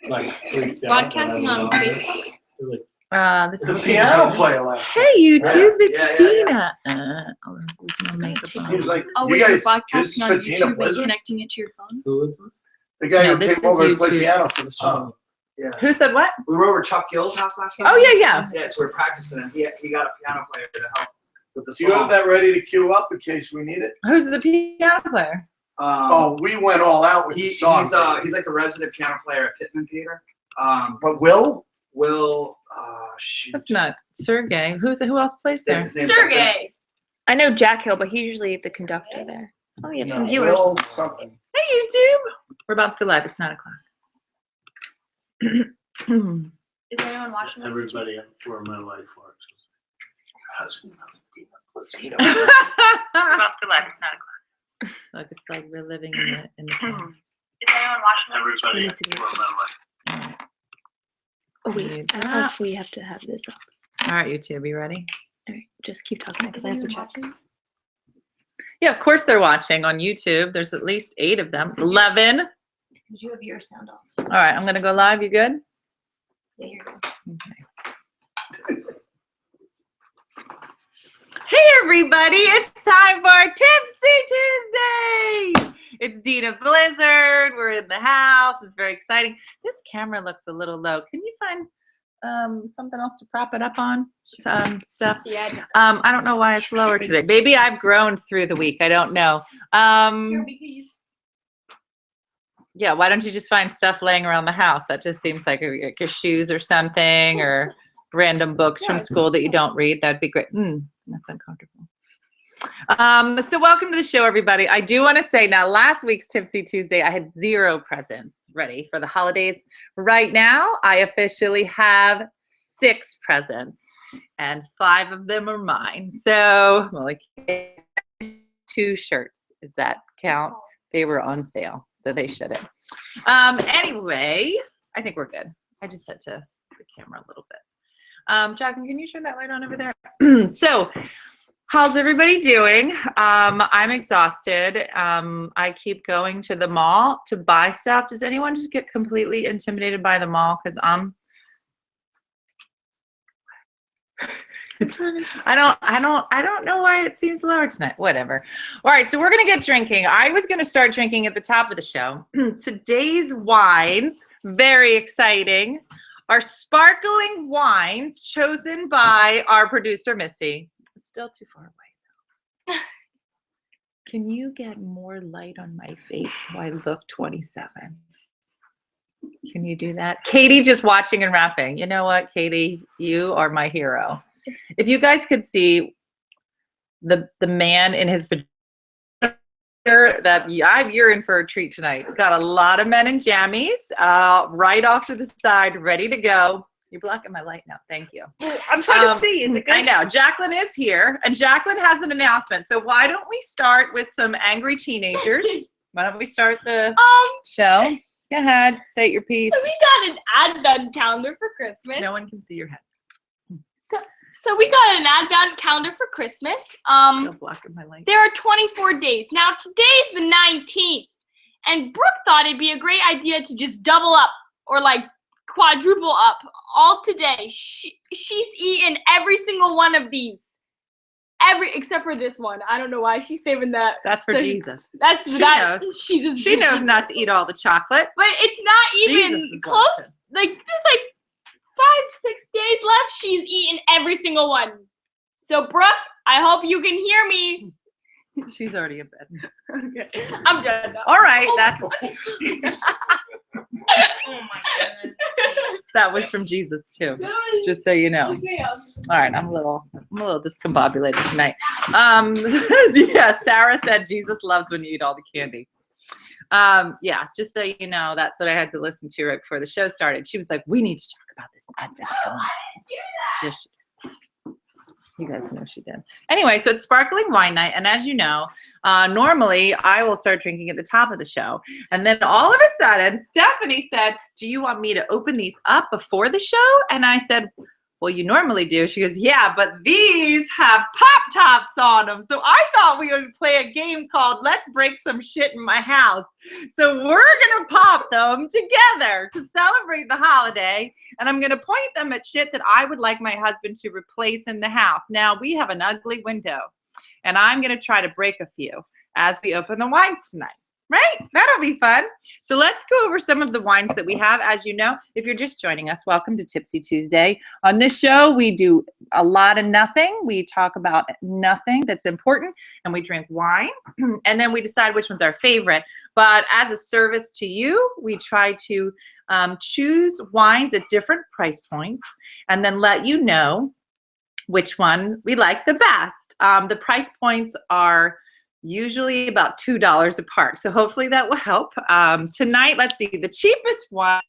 like It's broadcasting on Facebook. This The is piano player last Hey YouTube, it's Yeah. Tina. There's no makeup He was on. like, Oh, you wait, you're guys, broadcasting this on for Tina YouTube and Blizzard? connecting it to your phone? Who is this? The guy No, who this came is over and played YouTube. piano for the song. Yeah. Who said what? We were over at Chuck Gill's house last night. Oh yeah. Yeah, so we're practicing, and he got a piano player to help with the Do song. you have that ready to queue up in case we need it? Who's the piano player? Oh, we went all out with the song. He's like the resident piano player at Pittman Theater. But Will? Shoot. That's not Sergey. Who else plays there? His name's Sergey! I know Jack Hill, but he's usually the conductor there. Oh, you have some viewers. Will something. Hey YouTube. We're about to go live. It's 9 o'clock. Is anyone watching on YouTube? Everybody where my life works. We're about to go live. It's 9 o'clock. Look, it's like we're living in the past. Is anyone watching on YouTube? We Everybody need to do where this. my life. Oh wait, I don't know if we have to have this up. All right, YouTube, you ready? All right, just keep talking because I have to check. Yeah, of course they're watching on YouTube. There's at least 8 of them. 11. All Did you have your sound off? right, I'm gonna go live. You good? Yeah, you're good. Okay. Hey everybody, it's time for Tipsy Tuesday. It's Dina Blizzard. We're in the house. It's very exciting. This camera looks a little low. Can you find something else to prop it up on? Stuff. Yeah. I don't know why it's lower today. Maybe I've grown through the week. I don't know. Here, we could use. Yeah, why don't you just find stuff laying around the house? That just seems like your shoes or something, or random books from school that you don't read. That'd be great. That's uncomfortable. So welcome to the show, everybody. I do want to say now, last week's Tipsy Tuesday, I had 0 presents ready for the holidays. Right now, I officially have 6 presents, and 5 of them are mine. So, well, like 2 shirts. Does that count? They were on sale, so they shouldn't. Anyway, I think we're good. I just had to the camera a little bit. Jacqueline, can you turn that light on over there? So, how's everybody doing? I'm exhausted. I keep going to the mall to buy stuff. Does anyone just get completely intimidated by the mall? Because I don't know why it seems lower tonight. Whatever. All right, so we're gonna get drinking. I was gonna start drinking at the top of the show. Today's wines, very exciting, are sparkling wines chosen by our producer Missy. It's still too far away though. Can you get more light on my face so I look 27? Can you do that? Katie just watching and rapping. You know what, Katie? You are my hero. If you guys could see the man in his pajama, you're in for a treat tonight. Got a lot of men in jammies, right off to the side, ready to go. You're blocking my light now. Thank you. I'm trying to see. Is it good? I know. Jacqueline is here, and Jacqueline has an announcement. So why don't we start with some angry teenagers? Why don't we start the show? Go ahead. Say your piece. So we got an advent calendar for Christmas. No one can see your head. So we got an advent calendar for Christmas. Still blocking my light. There are 24 days. Now today's the 19th. And Brooke thought it'd be a great idea to just double up or like quadruple up all today. She's eaten every single one of these. Except for this one. I don't know why she's saving that. That's for Jesus. That's She that. knows. She knows not to eat all the chocolate. But it's not Jesus even is close. watching. Like there's like 5-6 days left. She's eaten every single one. So Brooke, I hope you can hear me. She's already in bed. Okay. I'm done now. All right, Oh that's Oh my goodness. that was from Jesus too. Just so you know. All right, I'm a little discombobulated tonight. Yeah, Sarah said Jesus loves when you eat all the candy. Yeah, just so you know, that's what I had to listen to right before the show started. She was like, "We need to talk about this advent calendar." Yes, she did. You guys know she did. Anyway, so it's sparkling wine night, and as you know, normally I will start drinking at the top of the show, and then all of a sudden, Stephanie said, "Do you want me to open these up before the show?" And I said, well, you normally do. She goes, yeah, but these have pop tops on them. So I thought we would play a game called Let's Break Some Shit in My House. So we're going to pop them together to celebrate the holiday. And I'm going to point them at shit that I would like my husband to replace in the house. Now, we have an ugly window, and I'm going to try to break a few as we open the wines tonight. Right? That'll be fun. So let's go over some of the wines that we have. As you know, if you're just joining us, welcome to Tipsy Tuesday. On this show, we do a lot of nothing. We talk about nothing that's important, and we drink wine, and then we decide which one's our favorite. But as a service to you, we try to choose wines at different price points and then let you know which one we like the best. The price points are usually about $2 apart. So hopefully that will help. Tonight, let's see, the cheapest one,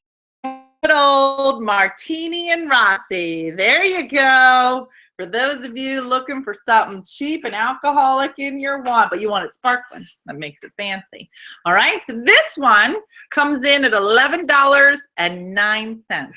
good old Martini and Rossi. There you go. For those of you looking for something cheap and alcoholic in your wine, but you want it sparkling. That makes it fancy. All right, so this one comes in at $11.09.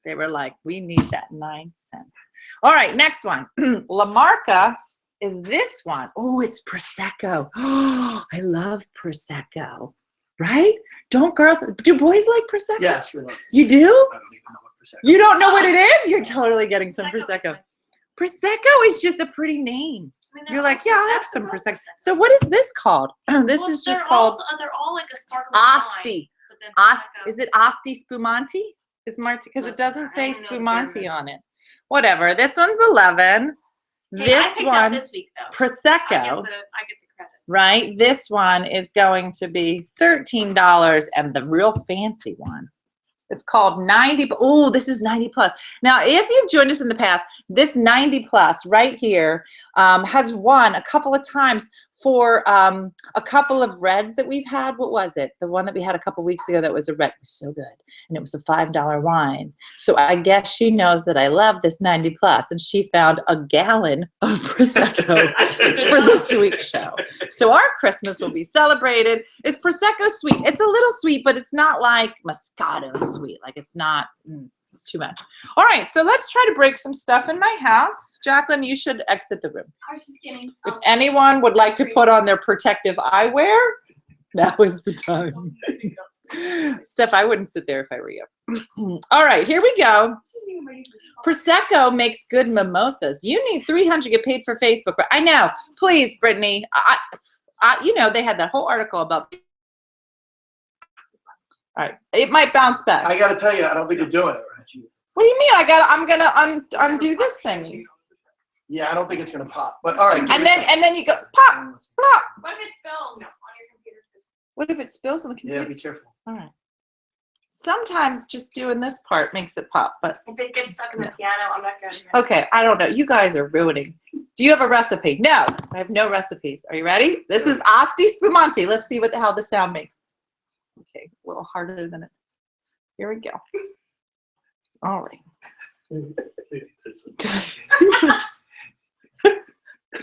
They were like, we need that 9 cents. All right, next one. La Marca is this one. Oh, it's Prosecco. Oh, I love Prosecco. Right? Do boys like Prosecco? Yes, we love it. You do? I don't even know what Prosecco You don't know what it is? You're totally getting some Prosecco. Prosecco. Prosecco is just a pretty name. You're like, yeah, I'll have some Prosecco. So what is this called? This is just called they're all like a sparkling Asti. wine, but then Is it Asti Spumante? Is Marti? Because it doesn't say I don't know the Spumante German. on it. Whatever. This one's 11. Hey, I This picked out one, this week though. Prosecco. I get the credit. Right? This one is going to be $13, and the real fancy one, it's called 90. Oh, this is 90 plus. Now, if you've joined us in the past, this 90 plus right here has won a couple of times for a couple of reds that we've had. What was it? The one that we had a couple weeks ago that was a red. It was so good. And it was a $5 wine. So I guess she knows that I love this 90 plus, and she found a gallon of Prosecco for this week's show. So our Christmas will be celebrated. Is Prosecco sweet? It's a little sweet, but it's not like Moscato sweet. Like it's not, it's too much. All right, so let's try to break some stuff in my house. Jacqueline, you should exit the room. I was just kidding. If anyone would like to put on their protective eyewear, now is the time. Steph, I wouldn't sit there if I were you. All right, here we go. Prosecco makes good mimosas. You need 300 to get paid for Facebook. I know. Please, Brittany. You know, they had that whole article about. All right, it might bounce back. I got to tell you, I don't think you're doing it right. What do you mean? I'm gonna undo this thing. Yeah, I don't think it's going to pop. But all right. give And it a then you go pop, pop. What if it spills on your computer? What if it spills on the second. Yeah, computer? be careful. All right. Sometimes just doing this part makes it pop, but If it gets stuck in the piano, I'm not going to. okay, I don't know. You guys are ruining. Do you have a recipe? No, I have no recipes. Are you ready? This is Asti Spumante. Let's see what the hell the sound makes. Okay, a little harder than it. Here we go. All right.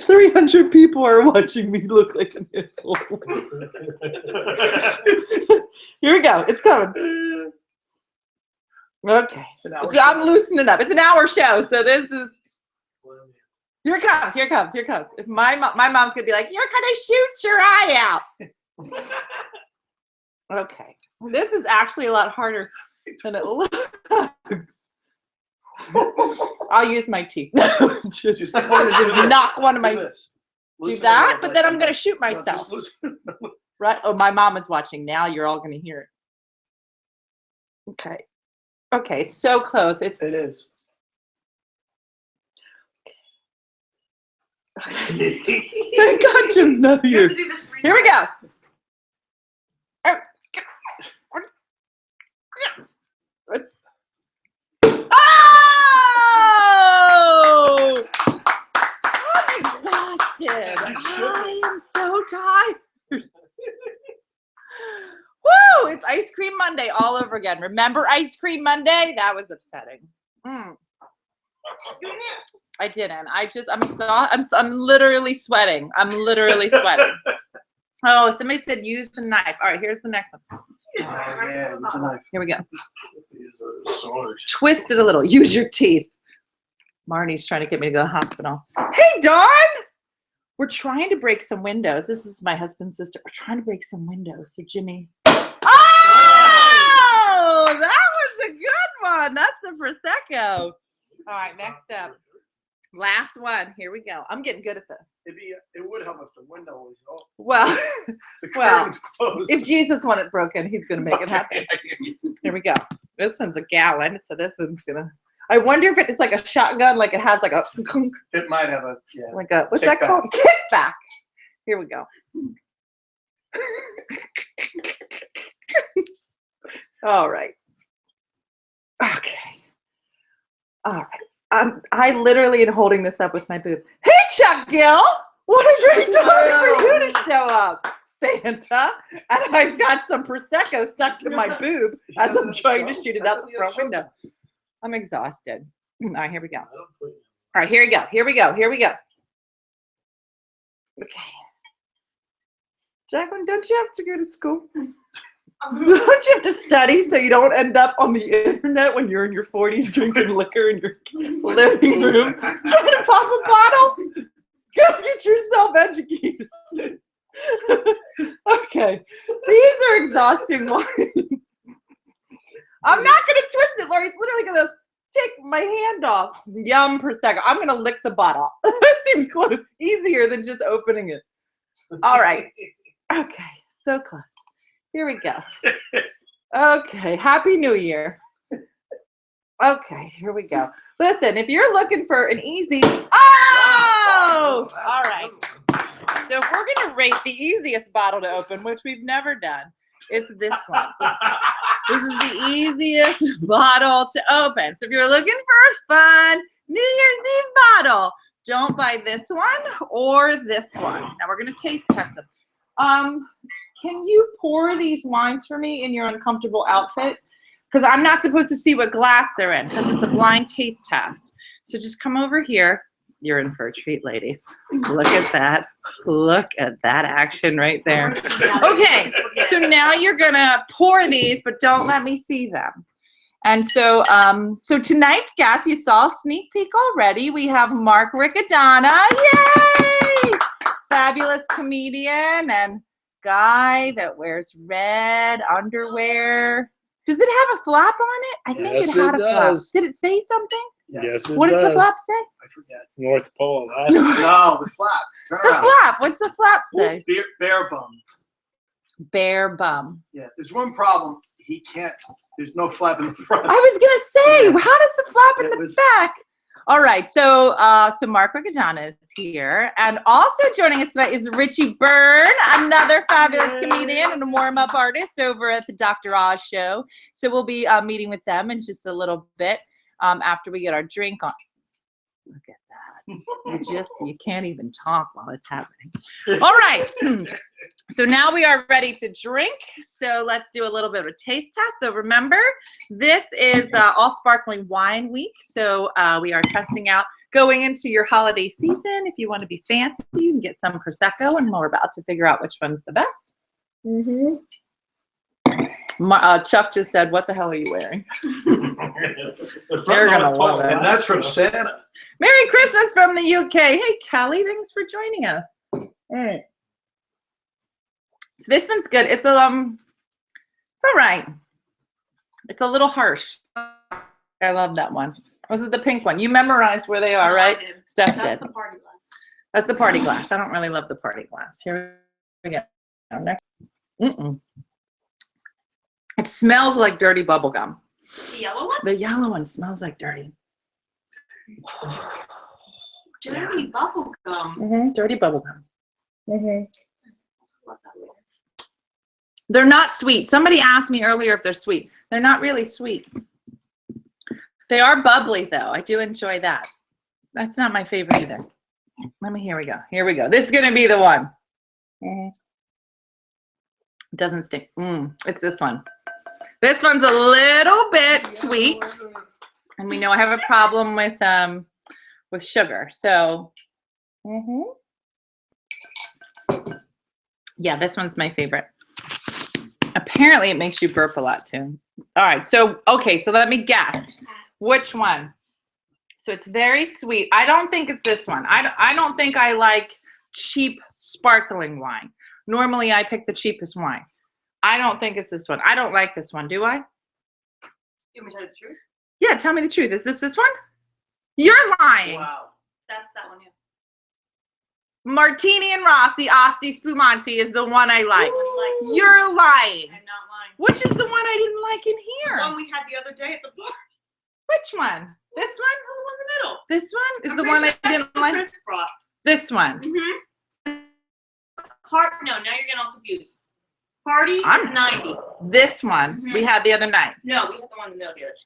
300 people are watching me look like an asshole. Here we go. It's coming. Okay. It's an hour So I'm show. loosening up. It's an hour show, so this is. Here it comes. Here it comes. Here it comes. If my mom's gonna be like, "You're gonna shoot your eye out." Okay. This is actually a lot harder than it looks. I'll use my teeth. Just I'm gonna just knock one of do my. this. Do Loosen it that, up, but then I'm gonna shoot no, myself. just loosen it. Right? Oh, my mom is watching now. You're all gonna hear it. Okay. Okay, it's so close. It's. It is. Thank God Jim's not You have to here. do this 3 Here we go. times. Oh! I'm exhausted. I am so tired. Woo! It's Ice Cream Monday all over again. Remember Ice Cream Monday? That was upsetting. I didn't. I'm exhausted. I'm literally sweating. I'm literally sweating. Oh, somebody said use the knife. All right, here's the next one. Oh, yeah, use a knife. Here we go. Use a sword. Twist it a little. Use your teeth. Marty's trying to get me to go to the hospital. Hey, Dawn! We're trying to break some windows. This is my husband's sister. We're trying to break some windows. So Jimmy. Oh! That was a good one. That's the Prosecco. All right, next up. Last one. Here we go. I'm getting good at this. It would help if the window was open. Well, The Well, curtain's closed. if Jesus wanted it broken, he's going to make it happen. Here we go. This one's a gallon, so this one's going to. I wonder if it's like a shotgun, like it has like a, It might have a, yeah. like a, what's that Kickback. called? Kickback. Here we go. All right. Okay. All right. I literally am holding this up with my boob. Hey, Chuck Gill! What a great time for you to show up, Santa. And I've got some Prosecco stuck to my boob as I'm trying to shoot it out the front window. I'm exhausted. All right, here we go. All right, here we go. Here we go. Here we go. Okay. Jacqueline, don't you have to go to school? Don't you have to study so you don't end up on the internet when you're in your 40s drinking liquor in your living room trying to pop a bottle? Go get yourself educated. Okay. These are exhausting ones. I'm not going to twist it, Lori. It's literally going to take my hand off. Yum, Prosecco. I'm going to lick the bottle. This seems close. Easier than just opening it. All right. Okay. So close. Here we go. Okay. Happy New Year. Okay. Here we go. Listen, if you're looking for an easy. Oh! All right. So if we're going to rate the easiest bottle to open, which we've never done, it's this one. This is the easiest bottle to open. So if you're looking for a fun New Year's Eve bottle, don't buy this one or this one. Now we're going to taste test them. Can you pour these wines for me in your uncomfortable outfit? Because I'm not supposed to see what glass they're in because it's a blind taste test. So just come over here. You're in for a treat, ladies. Look at that. Look at that action right there. Okay, so now you're gonna pour these, but don't let me see them. And so, so tonight's guest, you saw a sneak peek already. We have Mark Riccadonna, yay! Fabulous comedian and guy that wears red underwear. Does it have a flap on it? I think Yes, it had it a flap. does. Did it say something? Yes, it What does the does. flap say? I forget. North Pole, Alaska. No, the flap. Turn The around. flap. What's the flap say? Bear bum. Bare bum. Yeah, there's one problem. He can't. There's no flap in the front. I was gonna say, how does the flap in It the was- back? All right, so so Mark Riccadonna is here, and also joining us tonight is Richie Byrne, another fabulous comedian and a warm-up artist over at the Dr. Oz show. So we'll be meeting with them in just a little bit after we get our drink on. Look at that. You can't even talk while it's happening. All right. So now we are ready to drink. So let's do a little bit of a taste test. So remember, this is all sparkling wine week. So we are testing out going into your holiday season. If you want to be fancy, you can get some Prosecco, and we're about to figure out which one's the best. Mm-hmm. Chuck just said, "What the hell are you wearing?" They're gonna love it. And that's from Santa. Merry Christmas from the UK. Hey, Kelly, thanks for joining us. All right. So this one's good. It's all right. It's a little harsh. I love that one. This is the pink one. You memorized where they are, right? Steph That's did. the party glass. That's the party glass. I don't really love the party glass. Here we go. Next. It smells like dirty bubble gum. The yellow one? The yellow one smells like dirty. Dirty bubble gum. Dirty bubble gum. Love that later. They're not sweet. Somebody asked me earlier if they're sweet. They're not really sweet. They are bubbly, though. I do enjoy that. That's not my favorite either. Here we go. Here we go. This is going to be the one. It doesn't stink. It's this one. This one's a little bit sweet. And we know I have a problem with sugar. So, yeah, this one's my favorite. Apparently, it makes you burp a lot, too. All right. So, okay. So let me guess. Which one? So it's very sweet. I don't think it's this one. I don't think I like cheap sparkling wine. Normally I pick the cheapest wine. I don't think it's this one. I don't like this one, do I? You want me to tell you the truth? Yeah, tell me the truth. Is this one? You're lying. Wow. That's that one, yeah. Martini and Rossi Asti Spumante is the one I like. Like, You're lying. I'm not lying. Which is the one I didn't like in The here? one we had the other day at the bar. Which one? This one? The one in the middle. This one is I'm the pretty one sure I that's didn't what like. Chris brought. This one. Mm-hmm. No, now you're getting all confused. Party I'm- is 90. This one Mhm. we had the other night. No, we had the one in the middle the other day.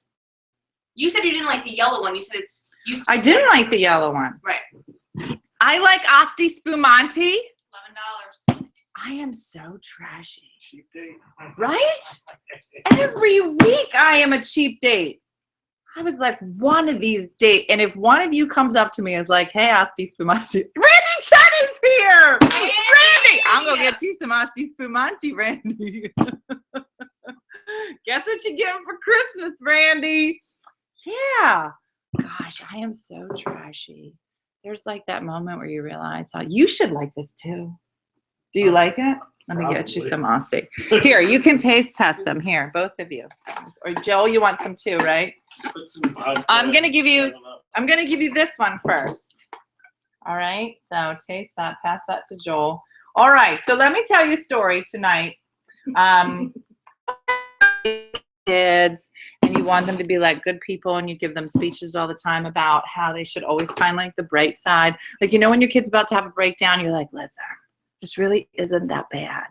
You said you didn't like the yellow one. You said it's. I didn't like the yellow one. Right. I like Asti Spumante. $11. I am so trashy. Cheap date. Right? Every week I am a cheap date. I was like, one of these dates, and if one of you comes up to me and is like, hey, Asti Spumante, Randy Chen is here! Randy! I'm gonna get you some Asti Spumante, Randy. Guess what you get for Christmas, Randy? Yeah. Gosh, I am so trashy. There's like that moment where you realize how you should like this too. Do you like it? Let me get you Probably. some Asti. Here, you can taste test them. Here, both of you. Or Joel, you want some too, right? Put some vodka I'm gonna give you- in, seven up. I'm gonna give you this one first. All right, so taste that, pass that to Joel. All right, so let me tell you a story tonight. Kids, and you want them to be like good people, and you give them speeches all the time about how they should always find like the bright side. Like, you know, when your kid's about to have a breakdown, you're like, listen, this really isn't that bad,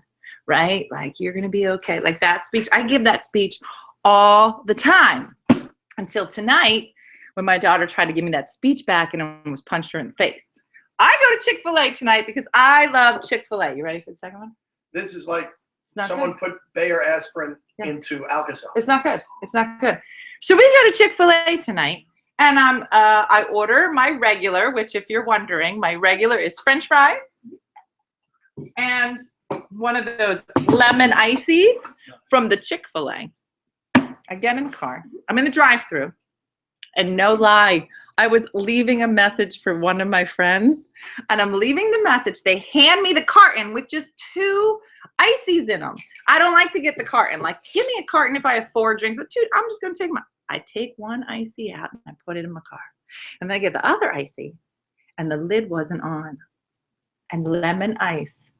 right? Like, you're gonna be okay. Like that speech, I give that speech all the time until tonight when my daughter tried to give me that speech back and I almost punched her in the face. I go to Chick-fil-A tonight because I love Chick-fil-A. You ready for the second one? This is like It's not someone good. put Bayer aspirin Yeah. into Alka-Seltzer. It's not good. It's not good. So we go to Chick-fil-A tonight, and I order my regular, which if you're wondering, my regular is French fries and one of those lemon ices from the Chick-fil-A. I get in the car. I'm in the drive-thru, and no lie, I was leaving a message for one of my friends, and I'm leaving the message. They hand me the carton with just 2 ices in them. I don't like to get the carton. Like, give me a carton if I have 4 drinks, but 2, I'm just going to take I take 1 icy out and I put it in my car. And then I get the other icy, and the lid wasn't on. And lemon ice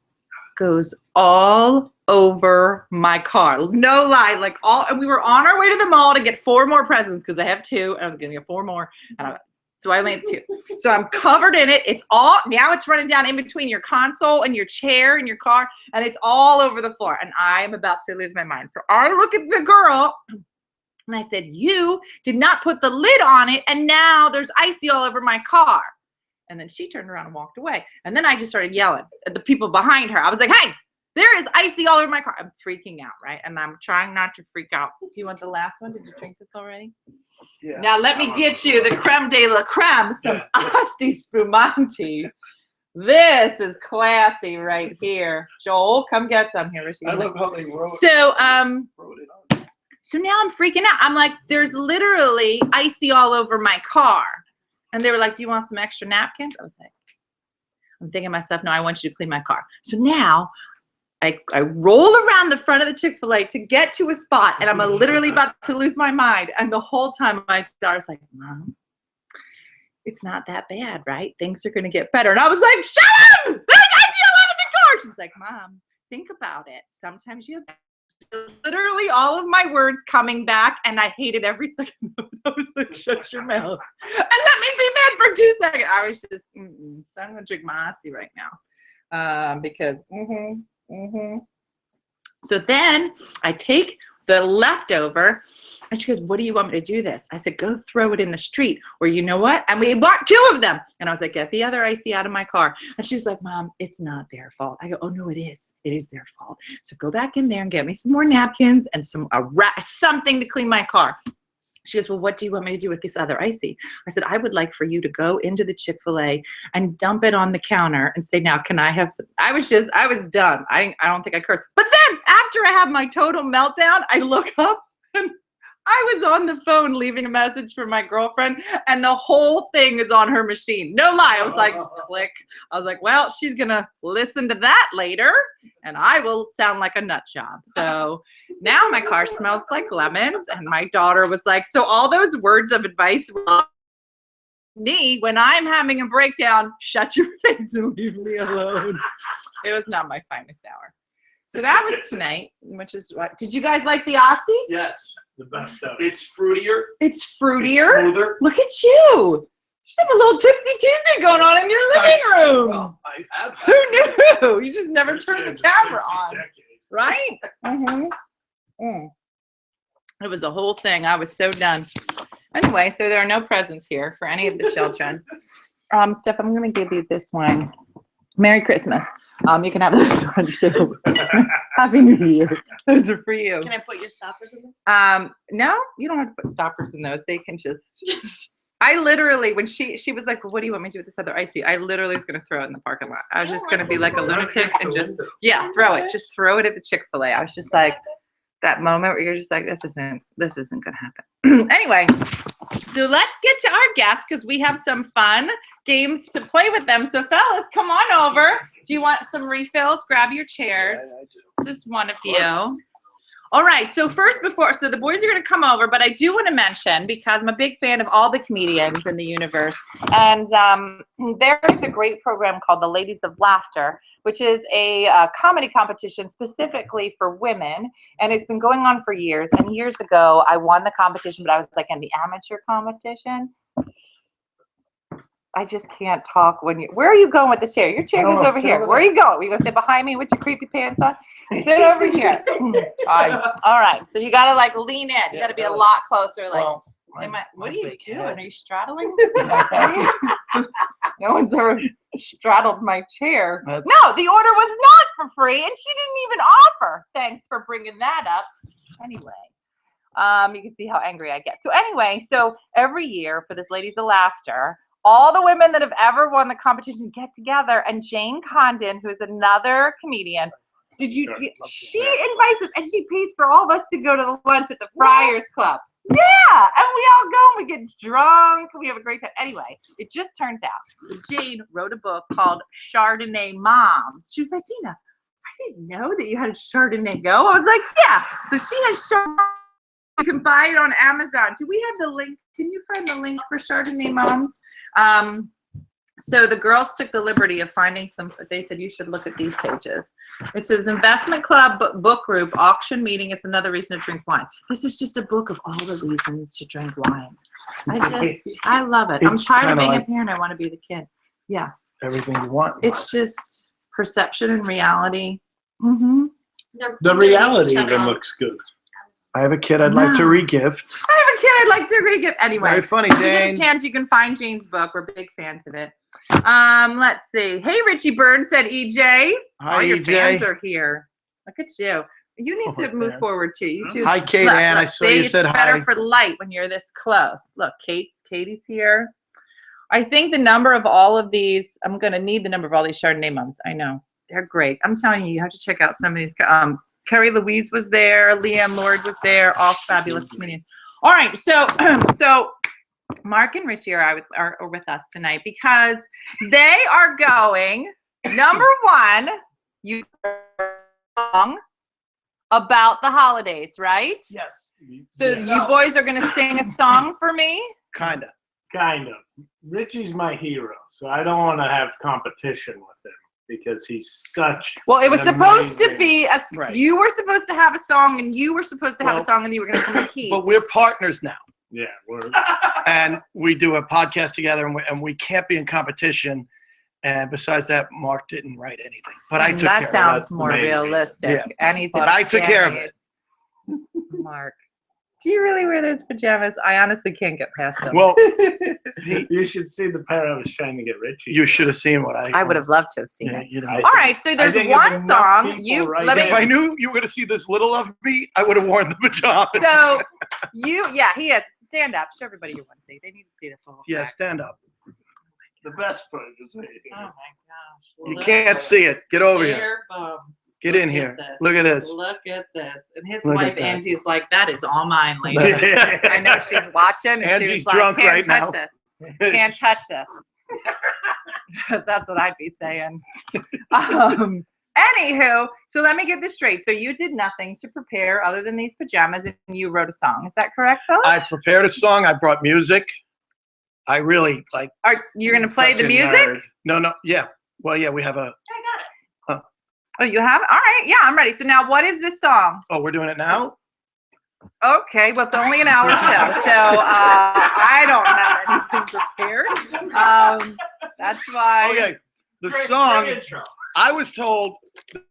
goes all over my car. No lie, like and we were on our way to the mall to get 4 more presents because I have 2, and I was going to get 4 more. So I only had 2. So I'm covered in it. It's running down in between your console and your chair in your car, and it's all over the floor. And I'm about to lose my mind. So I look at the girl, and I said, you did not put the lid on it, and now there's icy all over my car. And then she turned around and walked away. And then I just started yelling at the people behind her. I was like, hey, there is icy all over my car. I'm freaking out, right? And I'm trying not to freak out. Do you want the last one? Did you drink this already? Yeah. Now let me get you the creme de la creme, some Asti Spumante. This is classy right here. Joel, come get some here. I love how they wrote So, wrote it on. so now I'm freaking out. I'm like, there's literally icy all over my car. And they were like, do you want some extra napkins? I was like, I'm thinking to myself, no, I want you to clean my car. So now I roll around the front of the Chick-fil-A to get to a spot, and I'm literally about to lose my mind. And the whole time my daughter's like, Mom, it's not that bad, right? Things are going to get better. And I was like, shut up! There's icy all over the car. She's like, Mom, think about it. Sometimes you have literally all of my words coming back, and I hated every second of it. I was like, shut your mouth. And let me be mad for 2 seconds. I was just, so I'm going to drink my Asti right now. Because, So then I take the leftover, and she goes, what do you want me to do this? I said, go throw it in the street, or you know what? And we bought 2 of them. And I was like, get the other icy out of my car. And she's like, Mom, it's not their fault. I go, oh no, it is. It is their fault. So go back in there and get me some more napkins and something to clean my car. She goes, well, what do you want me to do with this other icy? I said, I would like for you to go into the Chick-fil-A and dump it on the counter and say, now, can I have some? I was done. I don't think I cursed. But then after I have my total meltdown, I look up and I I was on the phone leaving a message for my girlfriend, and the whole thing is on her machine. No lie. I was like, click. I was like, well, she's going to listen to that later, and I will sound like a nut job. So now my car smells like lemons, and my daughter was like, so all those words of advice were me when I'm having a breakdown, shut your face and leave me alone. It was not my finest hour. So that was tonight, which is what. Did you guys like the Aussie? Yes, the best of it. It's fruitier. It's fruitier. It's smoother. Look at you. You should have a little Tipsy Tuesday going on in your living room. Well, I have. Who knew? You just never turned the camera on, right? It was a whole thing. I was so done. Anyway, so there are no presents here for any of the children. Steph, I'm going to give you this one. Merry Christmas. You can have this one too. Happy New Year. Those are for you. Can I put your stoppers in them? No, you don't have to put stoppers in those. They can just. I literally, when she was like, well, what do you want me to do with this other icy? I literally was going to throw it in the parking lot. I was just going to be like a lunatic and just, throw it. Just throw it at the Chick-fil-A. I was just like, that moment where you're just like, this isn't going to happen. Anyway, so let's get to our guests because we have some fun games to play with them. So fellas, come on over. Do you want some refills? Grab your chairs. Yeah, I do. This is one of you. All right. So first, so the boys are going to come over, but I do want to mention, because I'm a big fan of all the comedians in the universe, and there is a great program called the Ladies of Laughter, which is a comedy competition specifically for women, and it's been going on for years. And years ago, I won the competition, but I was like in the amateur competition. I just can't talk when you. Where are you going with the chair? Your chair goes over here. Where are you going? You gonna sit behind me with your creepy pants on? Sit over here. All right. So you gotta like lean in. You gotta be a lot closer. Like, what are you doing? Are you straddling? No one's ever straddled my chair. No, the order was not for free, and she didn't even offer. Thanks for bringing that up. Anyway, you can see how angry I get. So anyway, every year for this Ladies of Laughter, all the women that have ever won the competition get together, and Jane Condon, who is another comedian, she invites us, and she pays for all of us to go to the lunch at the Friars Club. Yeah, and we all go, and we get drunk, and we have a great time. Anyway, it just turns out that Jane wrote a book called Chardonnay Moms. She was like, Gina, I didn't know that you had a Chardonnay Go. I was like, yeah. So she has Chardonnay. You can buy it on Amazon. Do we have the link? Can you find the link for Chardonnay Moms? So the girls took the liberty of finding some. They said you should look at these pages. It says Investment Club book group auction meeting. It's another reason to drink wine. This is just a book of all the reasons to drink wine. I love it. I'm tired of being a parent. I want to be the kid. Yeah. Everything you want. It's just perception and reality. Mm-hmm. The reality of it looks good. I have a kid I'd like to re-gift. I have a kid I'd like to re-gift. Anyway. Very funny, If you Jane. get a chance, you can find Jane's book. We're big fans of it. Let's see. Hey, Richie Byrne, said EJ. Hi, All your EJ. fans are here. Look at you. You need to move fans. forward too. You too. Hi, Kate Ann. I saw you said It's better hi. for light when you're this close. Look, Katie's here. I think the number of all of these, I'm going to need the number of all these Chardonnay Moms. I know. They're great. I'm telling you, you have to check out some of these. Carrie Louise was there. Leanne Lord was there. All fabulous comedians. All right. So Mark and Richie are with us tonight because they are going, number one, you song about the holidays, right? Yes. So you boys are going to sing a song for me? Kind of. Kind of. Richie's my hero, so I don't want to have competition with him because he's such. Well, it was an supposed to amazing- be, Right. you were supposed to have a song and you were supposed to have a song and you were going to compete. But we're partners now. Yeah, we're. And we do a podcast together, and we can't be in competition. And besides that, Mark didn't write anything. But I took care That of it. sounds That's the more main reason. realistic. Yeah. And he's in But I took care of pajamas. Mark, do you really wear those pajamas? I honestly can't get past them. Well, You should see the pair I was trying to get Richie. you should have seen what I would have loved to have seen Yeah, it. you know. I All right, so there's think if one enough song. people You write let If I me. knew you were going to see this little of me, I would have worn the pajamas. So he has stand up. Show everybody your onesie. They need to see the full. Yeah, effect. stand up. The best part is right Oh here. my gosh. You can't see it. Get over here. Bare bum. Get in Look here. at this. Look at this. Look at this. And his Look at wife that. Angie's like, that is all mine, lady. I know she's watching, and she Angie was is like, drunk can't right touch now. this. Can't touch this. That's what I'd be saying. Anywho, so let me get this straight. So you did nothing to prepare other than these pajamas, and you wrote a song. Is that correct, Phil? I prepared a song. I brought music. I really like. Are you going to play Such the a music? nerd. No. Yeah. Well, yeah. We have a. I got it. Oh, you have it? All right. Yeah, I'm ready. So now, what is this song? Oh, we're doing it now. Okay, well, it's only an hour show, so I don't have anything prepared. That's why. Okay. The Great song. intro. I was told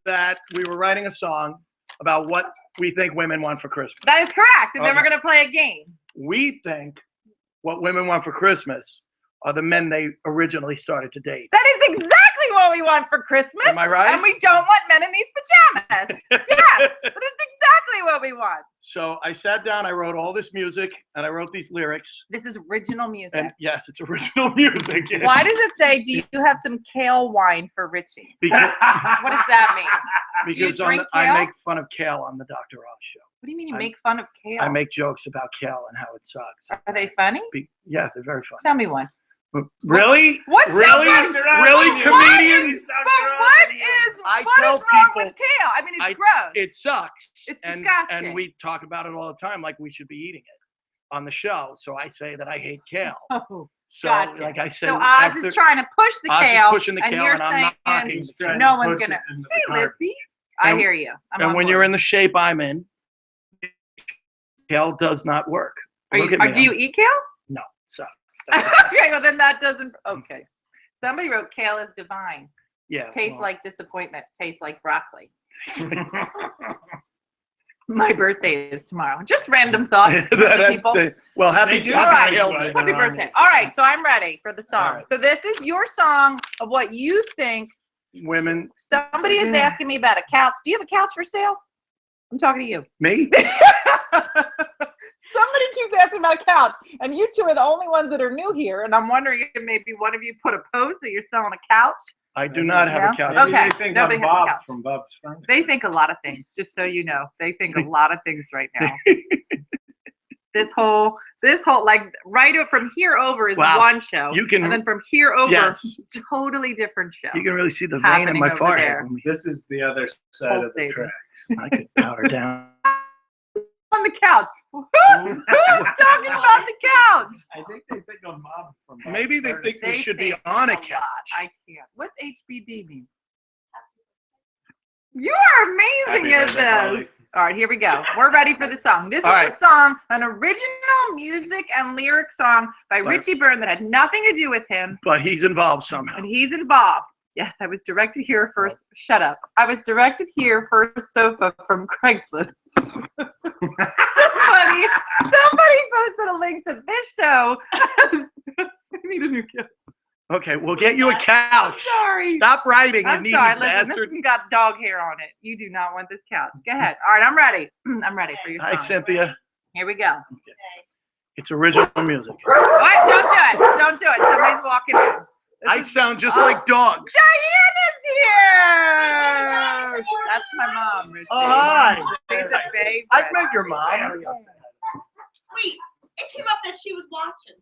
that we were writing a song about what we think women want for Christmas. That is correct. And then Okay. we're going to play a game. We think what women want for Christmas are the men they originally started to date. That is exactly what we want for Christmas. Am I right? And we don't want men in these pajamas. Yes, that is exactly what we want. So I sat down, I wrote all this music, and I wrote these lyrics. This is original music. And yes, it's original music. Why does it say, do you have some kale wine for Richie? Because, What does that mean? because drink I kale? make fun of kale on the Dr. Oz show. What do you mean you I- make fun of kale? I make jokes about kale and how it sucks. Are they funny? Yeah, they're very funny. Tell me one. Really? What's so Really? funny? Really, What comedians? But what is I what tell is wrong people- with kale? I mean, it's I- gross. It sucks. It's and, disgusting. And we talk about it all the time, like we should be eating it on the show. So I say that I hate kale. Oh, So, gotcha. like I said, so Oz after- is trying to push the Oz is kale, pushing the and kale, you're and I'm saying, knocking He's the trying no to one's push it gonna. into Hey, the garbage. Lizzie, I And- hear you. I'm and on when board. you're in the shape I'm in, kale does not work. Are Look you, at me, do you eat kale? No, sucks. Okay, well then that doesn't. Okay, somebody wrote kale is divine. Yeah. Tastes well, like disappointment. Tastes like broccoli. My birthday is tomorrow. Just random thoughts, people. well, happy, They do All right. Kale Happy Day. Happy They're on birthday. it. All right, so I'm ready for the song. All right. So this is your song of what you think. Women, Somebody is asking me about a couch. Do you have a couch for sale? I'm talking to you. me? Somebody keeps asking about a couch, and you two are the only ones that are new here, and I'm wondering if maybe one of you put a post that you're selling a couch. I do not have Yeah? a couch. Maybe Okay, they think nobody I'm has a Bob couch. from Bob's Furniture. They think a lot of things, just so you know. They think a lot of things right now. This whole, like, from here over is Wow. one show, You can, and then from here over, yes, totally different show. you can really see the vein in happening my over forehead. there. when we- This is the other side Whole of the stadium. tracks. I could powder down. On the couch. Who's talking about the couch? I think they think I'm Bob from Bob's Maybe they Furniture. think we should be on a couch. I can't. What's HBD mean? You are amazing Happy at birthday, this. Polly. All right, here we go. We're ready for the song. This All is right. a song, an original music and lyric song by Right. Richie Byrne that had nothing to do with him, But he's involved somehow. and he's involved. Yes, I was directed here first. Shut up. I was directed here for a sofa from Craigslist. Somebody posted a link to this show. I need a new couch. Okay, we'll get you a couch. Sorry. Stop writing. I'm you sorry. need Listen, bastard. this has got dog hair on it. You do not want this couch. Go ahead. All right, I'm ready. I'm ready for your Hi, song. Cynthia. Here we go. It's original music. What? Don't do it. Don't do it. Somebody's walking in. This I is- sound just Oh. like dogs. Diana's here. That's my mom. Richie. Oh, hi. She's a favorite. I've met your mom. Wait, it came up that she was watching.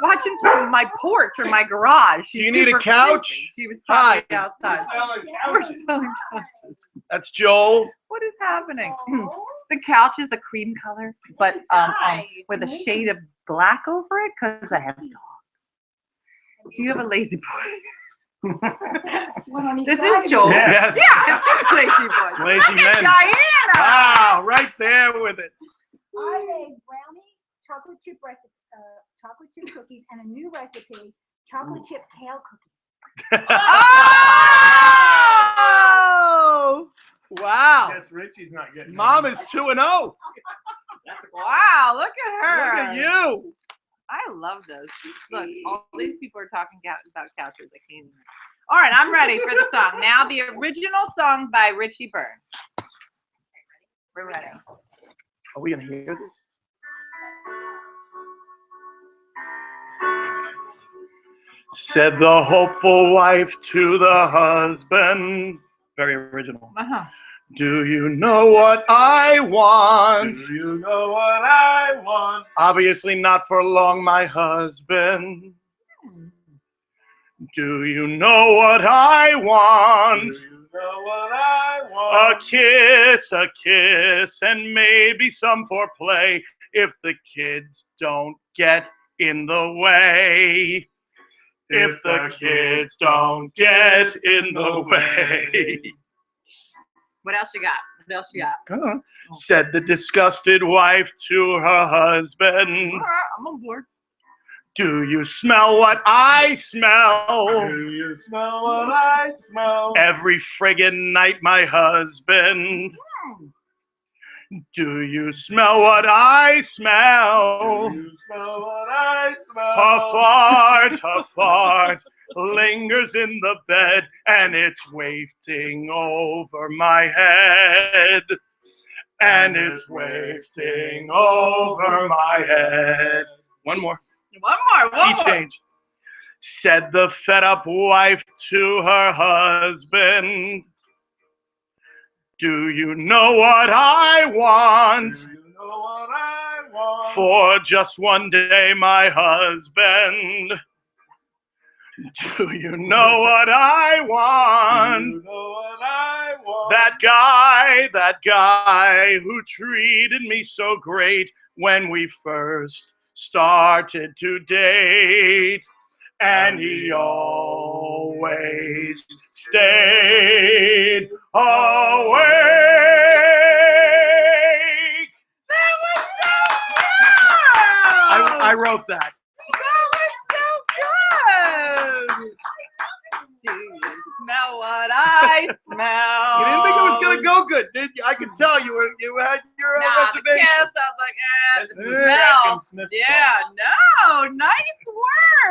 Watching from my porch or my garage. She's Do you need a super couch? creepy. She was probably Hi. outside. Selling We're couches. selling couches. That's Joel. What is happening? Oh. The couch is a cream color, but Nice. with a shade of black over it because I have dogs. Do you have a lazy boy? This is Joel. Yeah. Yes. Yeah, two lazy boys. Lazy Look at men. Diana. Wow, right there with it. I made brownie chocolate chip recipe, chocolate chip cookies, and a new recipe, chocolate chip kale cookies. Oh! Wow. Yes, Richie's not getting Mom it. is 2-0. Wow, look at her. Look at you. I love those. Look, all these people are talking about couches. I can't even. All right, I'm ready for the song. Now, the original song by Richie Byrne. We're ready. Are we going to hear this? Said the hopeful wife to the husband, Very original. Uh-huh. Do you know what I want? Do you know what I want? Obviously not for long, my husband. Do you know what I want? Do you know what I want? A kiss, and maybe some foreplay if the kids don't get in the way. If the kids don't get in the way. What else you got? What else you got? Said the disgusted wife to her husband. All right, I'm on board. Do you smell what I smell? Do you smell what I smell? Every friggin' night, my husband. Do you smell what I smell? Do you smell what I smell? Her fart lingers in the bed, and it's wafting over my head. And it's wafting over my head. One more. One Key more. change. Said the fed up wife to her husband. Do you know what I want? Do you know what I want? For just one day, my husband. Do you know what I Do want? you know what I want? That guy who treated me so great when we first started to date. And he always stayed awake. That was so good! I wrote that. That was so good! Do you smell what I smell? You didn't think it was gonna go good, did you? I could tell you had your Nah, the reservation. kiss, I was like, It's the the scratch smell. and sniff Yeah, no, nice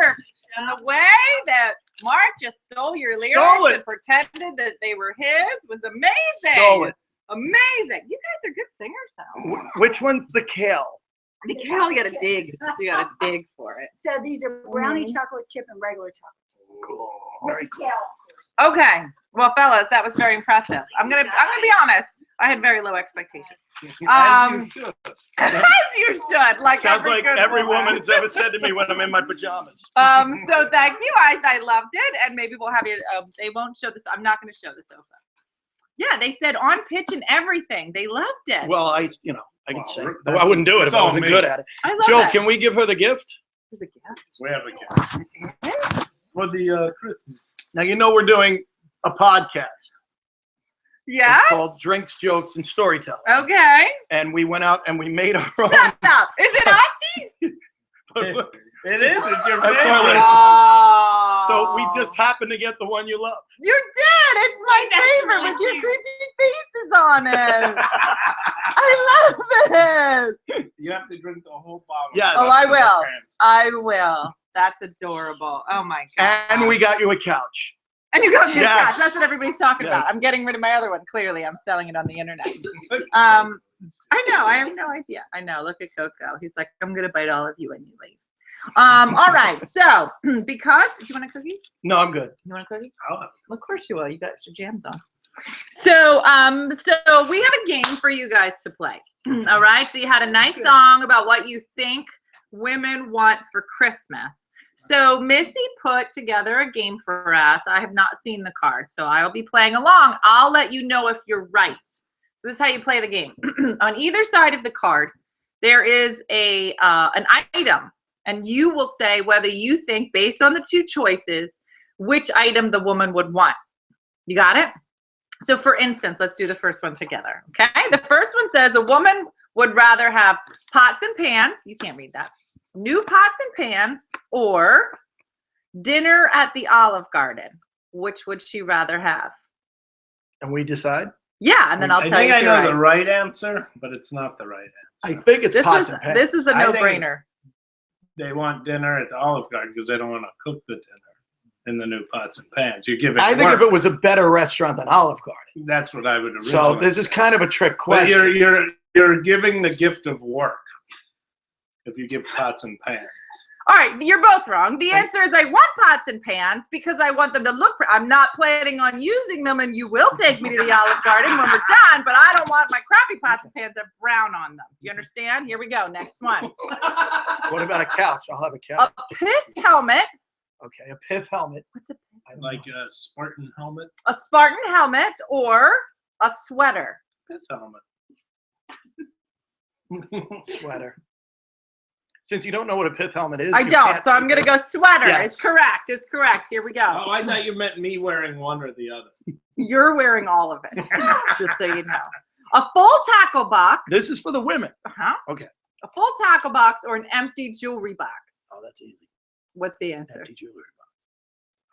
work. And the way that Mark just stole your lyrics Stole it. and pretended that they were his was amazing. Stole it. Amazing. You guys are good singers, though. Which one's the kale? Mikhail, you gotta dig. You gotta dig for it. So these are brownie chocolate chip and regular chocolate. Very cool. Kale. Okay. Well, fellas, that was very impressive. I'm gonna be honest. I had very low expectations. As you should. As you should. Like Sounds every like good every woman has ever said to me when I'm in my pajamas. So thank you. I loved it, and maybe we'll have you. They won't show this. I'm not going to show the sofa. Yeah, they said on pitch and everything. They loved it. Well, I could Well, sing. that's- I wouldn't do it if it's I all wasn't me. good at it. I love Joe, it. can we give her the gift? There's a gift. We have a gift. For the Christmas. Now, you know we're doing a podcast. Yes. It's called Drinks, Jokes, and Storytelling. Okay. And we went out and we made our own. Shut up. Is it Asti? It is. It's your That's favorite. our Oh. So we just happened to get the one you love. You did. It's my That's favorite really with your cute. creepy faces on it. I love it. You have to drink the whole bottle. Yes. Oh, I will. Parents. I will. That's adorable. Oh my god. And we got you a couch. And you got this Yes. couch. That's what everybody's talking about. Yes. I'm getting rid of my other one. Clearly, I'm selling it on the internet. I know. I have no idea. I know. Look at Coco. He's like, I'm gonna bite all of you when you leave. All right. So, because do you want a cookie? No, I'm good. You want a cookie? I'll have Of course you will. You got your jams on. So we have a game for you guys to play. All right. So you had a nice song about what you think women want for Christmas. So Missy put together a game for us. I have not seen the card, so I'll be playing along. I'll let you know if you're right. So this is how you play the game. On either side of the card, there is an item, and you will say whether you think, based on the two choices, which item the woman would want. You got it? So for instance, let's do the first one together, okay? The first one says a woman would rather have pots and pans. You can't read that. New pots and pans or dinner at the Olive Garden. Which would she rather have? And we decide? Yeah, and then I'll tell you I if know you're the right. right answer, but it's not the right I answer. think it's This pots is and pans. this is a I think no-brainer. They want dinner at the Olive Garden because they don't want to cook the dinner in the new pots and pans. You give it. I think if work. it was a better restaurant than Olive Garden. That's what I would originally. So this is kind of a trick But question. you're giving the gift of work. if you give pots and pans. All right, you're both wrong. The answer is I want pots and pans because I want them to look pretty. I'm not planning on using them, and you will take me to the Olive Garden when we're done, but I don't want my crappy pots and pans that have brown on them. Do you understand? Here we go. Next one. What about a couch? I'll have a couch. A pith helmet. Okay, a pith helmet. What's a pith? Like a Spartan helmet. A Spartan helmet or a sweater. Pith helmet. Sweater. Since you don't know what a pith helmet is, I you don't, can't so I'm say going to that. go sweater. Yes. It's correct. It's correct. Here we go. Oh, I thought you meant me wearing one or the other. You're wearing all of it, just so you know. A full tackle box. This is for the women. Uh-huh. Okay. A full tackle box or an empty jewelry box. Oh, that's easy. What's the answer? Empty jewelry box.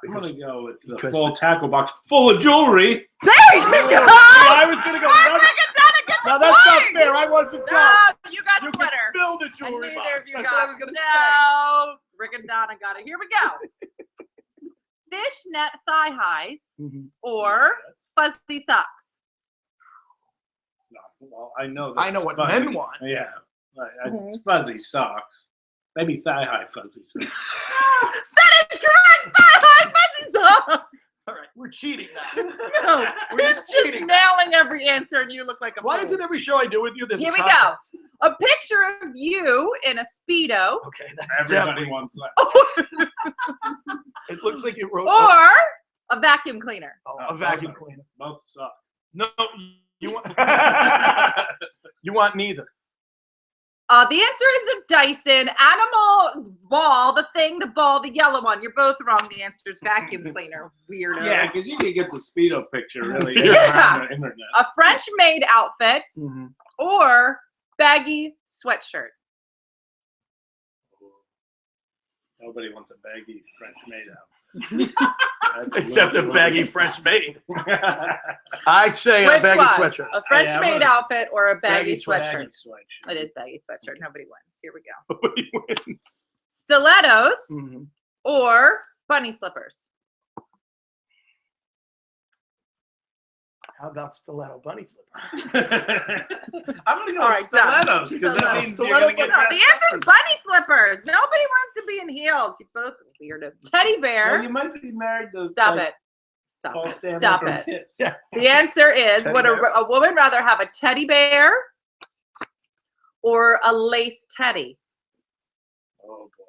I'm going to go with the because full tackle box full of jewelry. There you go. I was going to go. Now Now that's not fair. I wasn't done. No, you got You can sweater. fill the And jewelry neither box. of you That's got what I was going to say. No. Rick and Donna got it. Here we go. Fishnet thigh highs Mhm. or fuzzy socks. No, well, I know. I know what fuzzy. men want. Yeah, it's fuzzy socks. Maybe thigh high fuzzy socks. That is correct. Thigh high fuzzy socks. All right, we're cheating now. No, We're he's just just cheating. nailing every answer, and you look like a Why fool. is it every show I do with you? There's Here a we go. contest? A picture of you in a Speedo Okay, that's Everybody definitely. wants that. It looks like you wrote or a vacuum cleaner. a vacuum cleaner. Both suck. No, you want you want neither. The answer is a Dyson animal ball, the ball, the yellow one. You're both wrong. The answer is vacuum cleaner. Weirdos. Yeah, because you can get the Speedo picture really Yeah. on the internet. A French maid outfit Mm-hmm. or baggy sweatshirt. Nobody wants a baggy French maid out. Except a baggy French maid. I say a Which baggy one? sweatshirt. A French Yeah, I'm maid gonna- outfit or a baggy Baggy sweatshirt. sweatshirt. Baggy sweatshirt. It is baggy sweatshirt. Nobody wins. Here we go. Nobody wins. Stilettos Mhm. or bunny slippers. How about stiletto bunny slipper? I'm gonna go All with right, done. stilettos because that Stilettos. means Stiletto you're gonna get No, the dressed answer is up bunny slippers. Nobody wants to be in heels. You both weirdo. Teddy bear. Well, you might be married to Stop like, it. Stop Paul it. Stanley Stop from it. Kiss. Yeah. The answer is, Teddy would bear. a woman rather have a teddy bear or a lace teddy? Oh boy.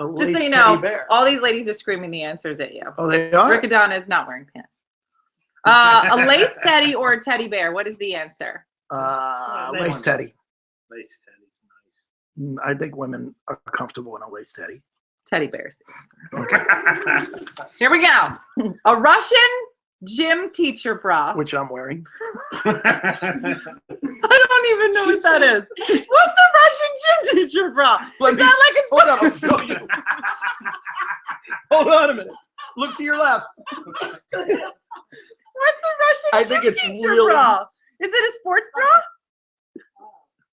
A Just so lace you teddy know, bear. all these ladies are screaming the answers at you. Oh, they are? Rick Adonna is not wearing pants. A lace teddy or a teddy bear? What is the answer? They Lace want- teddy. Lace teddy's nice. I think women are comfortable in a lace teddy. Teddy bears. Here we go. A Russian gym teacher bra. Which I'm wearing. I don't even know what that is. What's a Russian gym teacher bra? Is Let me- that like a Hold on, I'll show you. Hold on a minute. Look to your left. What's a Russian I gym think it's teacher really- bra? Is it a sports bra?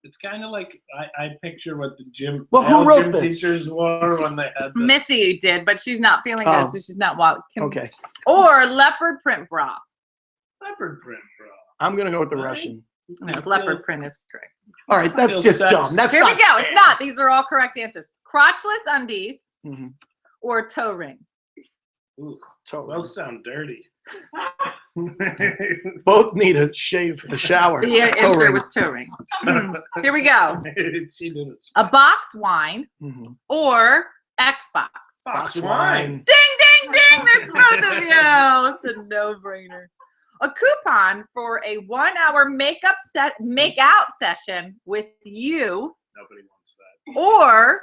It's kind of like I picture what the gym, Well, who all wrote gym this? teachers wore when they had the Missy did, but she's not feeling good, Oh. so she's not walking. Okay. Or leopard print bra. leopard print, bro. I'm going to go with the Right. Russian. No, leopard print is correct. All right, that's feel just sexy. dumb. That's Here we not go. fair. It's not. These are all correct answers. Crotchless undies Mhm. or toe ring. Ooh, Totally. both sound dirty. Both need a shave, a shower. The Toe answer ring. was toe ring. Here we go. She did it. A box wine Mhm. or Xbox. Box wine. Ding, ding, ding. That's both of you. It's a no-brainer. A coupon for a 1-hour make-out session with you, Nobody wants that. or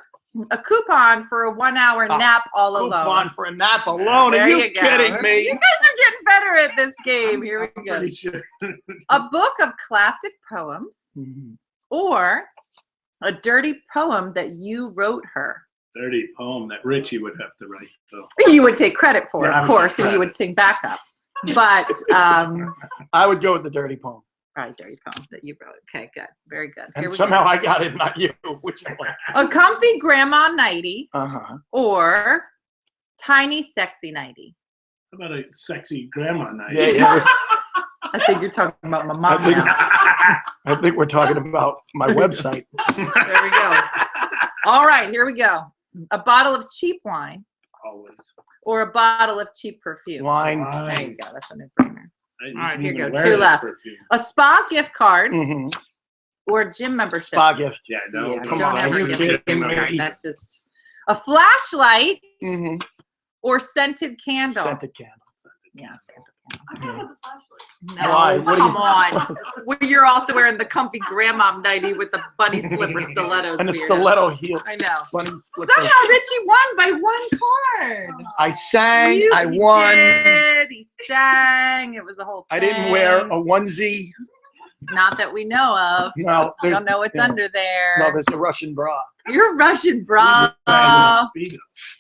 a coupon for a 1-hour Oh, nap all alone. Coupon for a nap alone. There Are you you go. kidding me? You guys are getting better at this game. Here we go. Pretty sure. A book of classic poems Mhm. or a dirty poem that you wrote her. Dirty poem that Richie would have to write, though. You would take credit for, Yeah, I of would course, take and you would sing backup. But I would go with the dirty poem. probably dirty poem that you wrote. Okay, good. Very good. Here And we somehow go. I got it, not you. Which I'm like, A comfy grandma nightie uh-huh. or tiny sexy nightie. How about a sexy grandma night? Yeah, yeah. I think you're talking about my mom I think, now. I think we're talking about my website. There we go. All right, here we go. A bottle of cheap wine Always. or a bottle of cheap perfume. Wine. There you go. That's a no-brainer. You All right, can here you even go. wear Two this left. perfume. A spa gift card Mhm. or a gym membership. Spa gift. Yeah, no. Yeah, Come don't on, ever are you give kidding a gift me? card. That's just a flashlight Mhm. or scented candle. Scented candle. Yeah, scented I candle. don't have a flashlight. No, Why? What do come you- on. Well, you're also wearing the comfy grandma nightie with the bunny slipper stilettos. And the weirdo. stiletto heels. I know. Bunny slippers. Somehow Richie won by one card. I sang. You I won. Did. He sang. It was the whole thing. I didn't wear a onesie. Not that we know of. No, I there's don't know what's yeah. under there. no, there's a Russian bra. Your Russian bra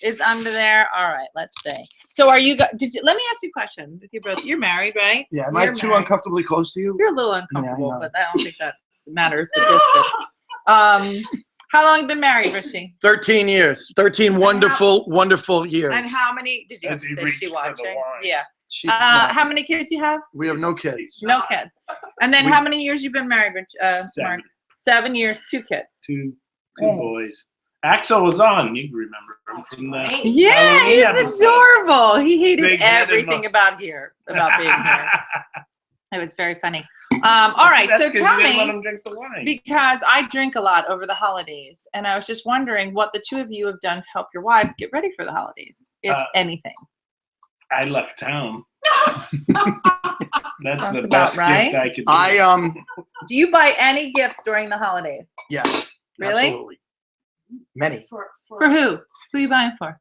is under there. All right, let's see. So are you? Did you? Let me ask you a question. If you both, you're married, right? Yeah, am I You're too married. uncomfortably close to you? You're a little uncomfortable, know. but I don't think that matters. The distance. How long have you been married, Richie? 13 years. 13 wonderful, wonderful years. And how many? Did you have As to he say reached she for the watching? wine. Yeah. She- How many kids you have? we have no kids. No kids. And then We- how many years you been married, Rich? Mark? 7 years, 2 kids. Two Oh. boys. Axel was on. You remember him from the. Yeah, Halloween he's episode. adorable. He hated Big head and everything muscle. about being here. It was very funny. All right, That's so 'cause tell you didn't let me, him drink the wine. because I drink a lot over the holidays, and I was just wondering what the two of you have done to help your wives get ready for the holidays, if anything. I left town. That's Sounds the about best right. gift I could do. I Do you buy any gifts during the holidays? yes. Really? Absolutely. Many. For who? Who are you buying for?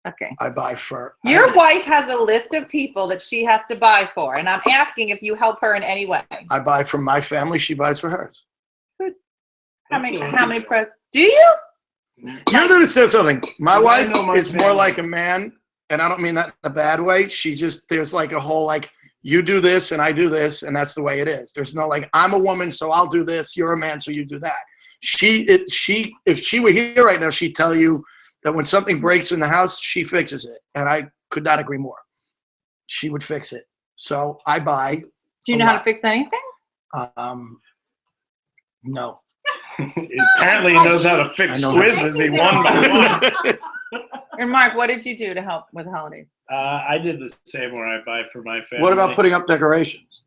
Okay. I buy for Your wife has a list of people that she has to buy for, and I'm asking if you help her in any way. I buy for my family, she buys for hers. How many? Absolutely. How many? Do you? You're gonna say something. My I wife know my is more family. like a man, and I don't mean that in a bad way. She's just there's like a whole like you do this and I do this, and that's the way it is. There's no like I'm a woman, so I'll do this. You're a man, so you do that. If she were here right now, she'd tell you that when something breaks in the house, she fixes it, and I could not agree more. She would fix it. So I buy. Do you know how to fix anything? No. Apparently, he knows how to fix I know. quizzes. He won by one. And Mark, what did you do to help with the holidays? I did the same where I buy for my family. What about putting up decorations?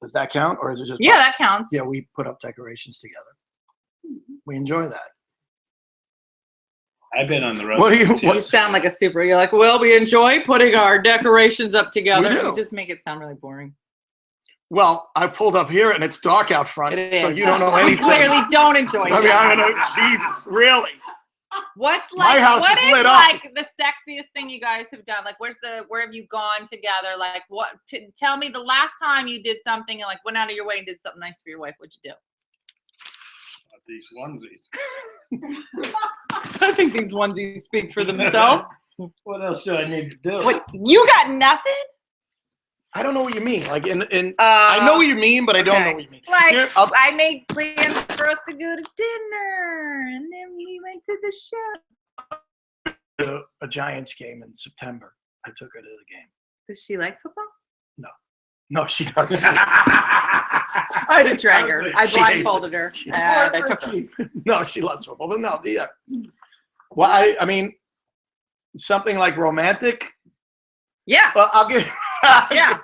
Does that count, or is it just? Yeah, that counts. Yeah, we put up decorations together. We enjoy that. I've been on the road. What do you- since You yesterday. sound like a super. You're like, well, we enjoy putting our decorations up together. We do. You just make it sound really boring. Well, I pulled up here and it's dark out front, It so is. you don't know You anything. clearly don't enjoy I mean, it. I don't know. Jesus, really? What's My like? house What is is lit up. like the sexiest thing you guys have done? Like, where have you gone together? Like, what? Tell me the last time you did something and like went out of your way and did something nice for your wife. What'd you do? These onesies. I think these onesies speak for themselves. What else do I need to do? What? You got nothing? I don't know what you mean. Like, I know what you mean, but I don't okay. know what you mean. Like, Here, I'll- I made plans for us to go to dinner, and then we went to the show. a Giants game in September. I took her to the game. Does she like football? No, she doesn't. I had to drag her. I She hates blindfolded her, and I took her. No, she loves football, but no, yeah. Well, I mean, something like romantic. Yeah. Well, I'll give. Yeah.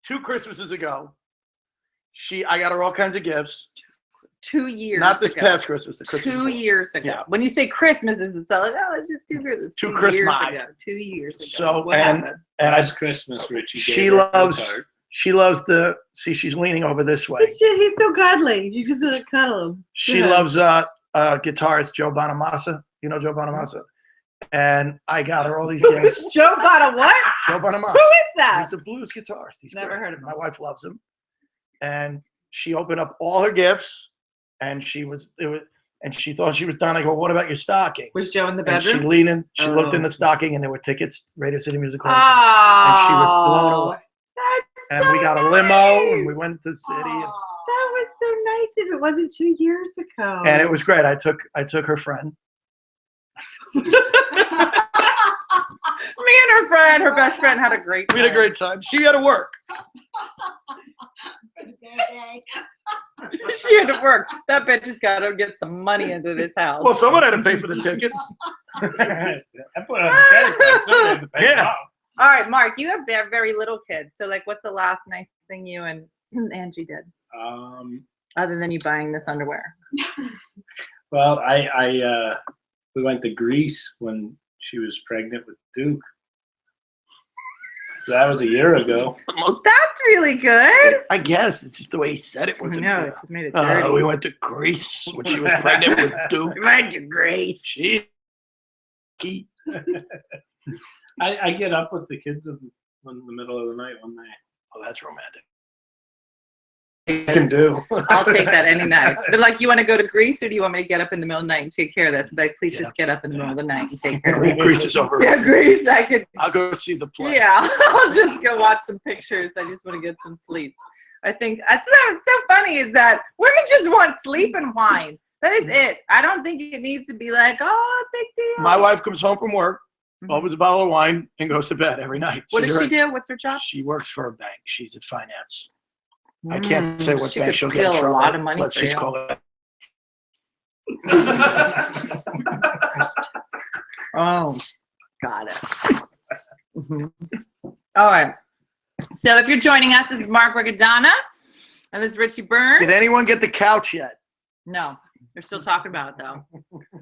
2 Christmases ago, I got her all kinds of gifts. 2 years Not this ago. past Christmas. The Christmas 2 before. years ago. Yeah. When you say Christmas is the like, oh, it's just 2 Christmas. 2 2 Christmas. years ago. 2 years ago. So, What and happened? Last Christmas, Richie. she gave her a loves. card. She loves the. See, she's leaning over this way. It's just, he's so cuddly. You just want to cuddle him. She Yeah. loves guitarist Joe Bonamassa. You know Joe Bonamassa? And I got her all these gifts. Joe got a what? Joe Bonamassa. Who is that? He's a blues guitarist. He's Never great. heard of him. My wife loves him. And she opened up all her gifts, and she thought she was done. I go, what about your stocking? Was Joe in the And she bedroom? leaned in. She looked in Oh. the stocking, and there were tickets, Radio City Music Hall. Oh. And she was blown away. That's And we so got a limo, and nice. we went to the city, and, That was so nice if it wasn't 2 years ago. and it was great. I took her friend. Me and her friend, her best friend, had a great time. We had a great time. She had to work. It was a bad day. She had to work. That bitch just got to get some money into this house. Well, someone had to pay for the tickets. I put it on the credit card. Somebody had to pay it Yeah. off. All right, Mark, you have very little kids. So, like, what's the last nice thing you and Angie did? Other than you buying this underwear? Well, we went to Greece when she was pregnant with Duke. So that was a year ago. That's really good. I guess it's just the way he said it. I Wasn't know, it? it just made it dirty. We went to Greece when she was pregnant with Duke. Mind your grace. She. I get up with the kids in the middle of the night one night. Oh, that's romantic. I can do. I'll take that any night. They're like, you want to go to Greece, or do you want me to get up in the middle of the night and take care of this? Like, please just get up in the middle of the night and take care of it. Greece is over. Yeah, Greece, I could. I'll go see the play. Yeah, I'll just go watch some pictures. I just want to get some sleep. I think that's what's so funny is that women just want sleep and wine. That is it. I don't think it needs to be like, oh, big deal. My wife comes home from work, Mhm. opens a bottle of wine, and goes to bed every night. What So does you're she right. do? What's her job? She works for a bank. She's at finance. I can't say what She bank could she'll get in steal a trouble. lot of money Let's for just you. call it. Oh, got it. Mhm. All right. So if you're joining us, this is Mark Rigodonna, and this is Richie Byrne. Did anyone get the couch yet? No, they're still talking about it though.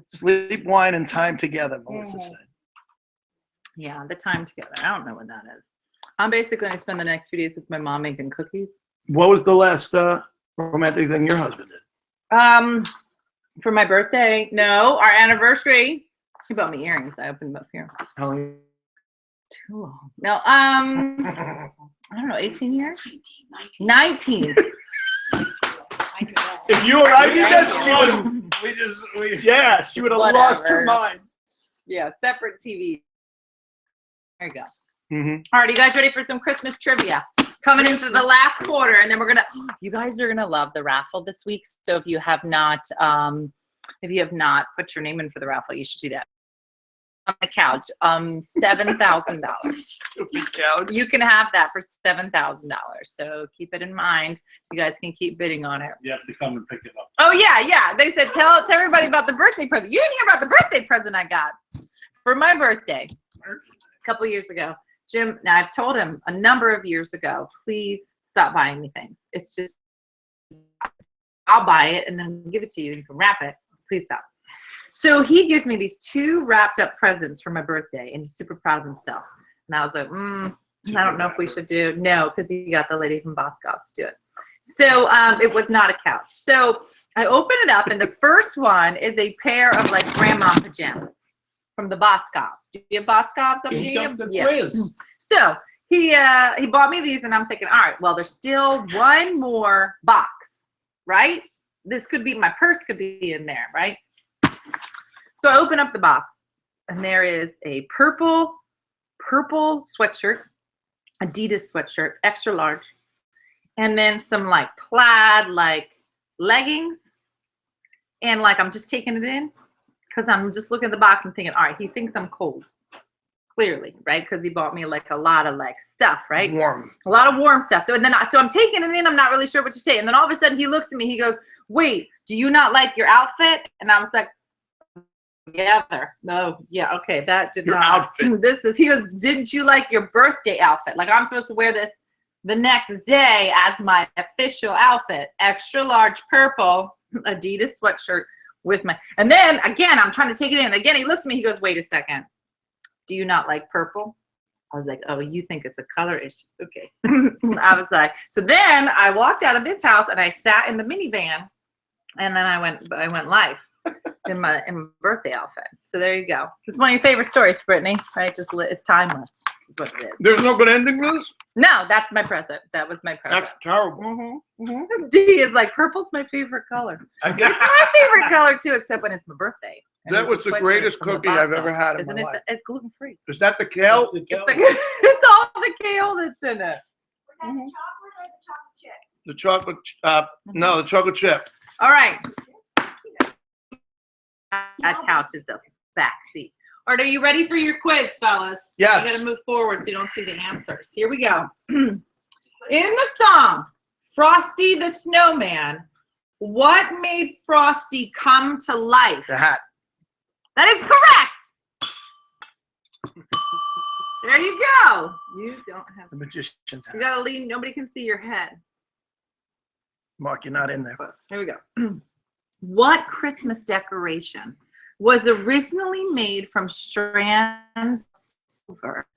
Sleep, wine, and time together, Melissa said. Yeah, the time together. I don't know what that is. I'm basically going to spend the next few days with my mom making cookies. What was the last romantic thing your husband did? For my birthday, no, our anniversary. He bought me earrings. I opened them up here. How long? Too long. No, I don't know, 18 years? 19. If you or I did that, she would have. Yeah, she would have lost her Whatever. mind. Yeah, separate TV. There you go. Mm-hmm. All right, you guys ready for some Christmas trivia? Coming into the last quarter, and then you guys are gonna love the raffle this week. So if you have not put your name in for the raffle, you should do that. On the couch, $7,000. You can have that for $7,000. So keep it in mind. You guys can keep bidding on it. You have to come and pick it up. Oh yeah. They said tell everybody about the birthday present. You didn't hear about the birthday present I got for my birthday a couple years ago. Jim, now I've told him a number of years ago, please stop buying me things. It's just, I'll buy it and then give it to you and you can wrap it. Please stop. So he gives me these 2 wrapped up presents for my birthday and he's super proud of himself. And I was like, I don't know if we should do, no, because he got the lady from Boscov's to do it. So it was not a couch. So I open it up and the first one is a pair of like grandma pajamas from the Boscov's. Do you have Boscov's up He here? jumped the quiz. So he bought me these and I'm thinking, all right, well, there's still one more box, right? This could be, my purse could be in there, right? So I open up the box and there is a purple sweatshirt, Adidas sweatshirt, extra large, and then some like plaid like leggings. And like I'm just taking it in because I'm just looking at the box and thinking, all right, he thinks I'm cold. Clearly, right? Because he bought me like a lot of like stuff, right? Warm. A lot of warm stuff. So I'm taking it in. I'm not really sure what to say. And then all of a sudden he looks at me. He goes, "Wait, do you not like your outfit?" And I was like, "Yeah, no, yeah, okay, that did Your not." outfit. He goes, "Didn't you like your birthday outfit? Like I'm supposed to wear this the next day as my official outfit, extra large purple Adidas sweatshirt with my." And then again, I'm trying to take it in. Again, he looks at me. He goes, "Wait a second. Do you not like purple?" I was like, "Oh, you think it's a color issue? Okay." I was like, so then I walked out of this house and I sat in the minivan, and then I went live in my birthday outfit. So there you go. It's one of your favorite stories, Brittany, right? It's timeless. Is what it is. There's no good ending to this? No, that's my present. That was my present. That's terrible. D is like, purple's my favorite color. I guess It's my favorite color too, except when it's my birthday. And that it's was a the sweatshirt greatest from the cookie I've Boston. ever had in Isn't my it? life. It's gluten free. Is that the kale? It's all the kale that's in it. Was that the chocolate or the chocolate chip? No, the chocolate chip. All right. That couch is a back seat. All right, are you ready for your quiz, fellas? Yes. You gotta move forward so you don't see the answers. Here we go. In the song, Frosty the Snowman, what made Frosty come to life? The hat. That is correct! There you go. You don't have, The magician's you hat. gotta lean, nobody can see your head. Mark, you're not in there. Here we go. What Christmas decoration was originally made from strands of silver?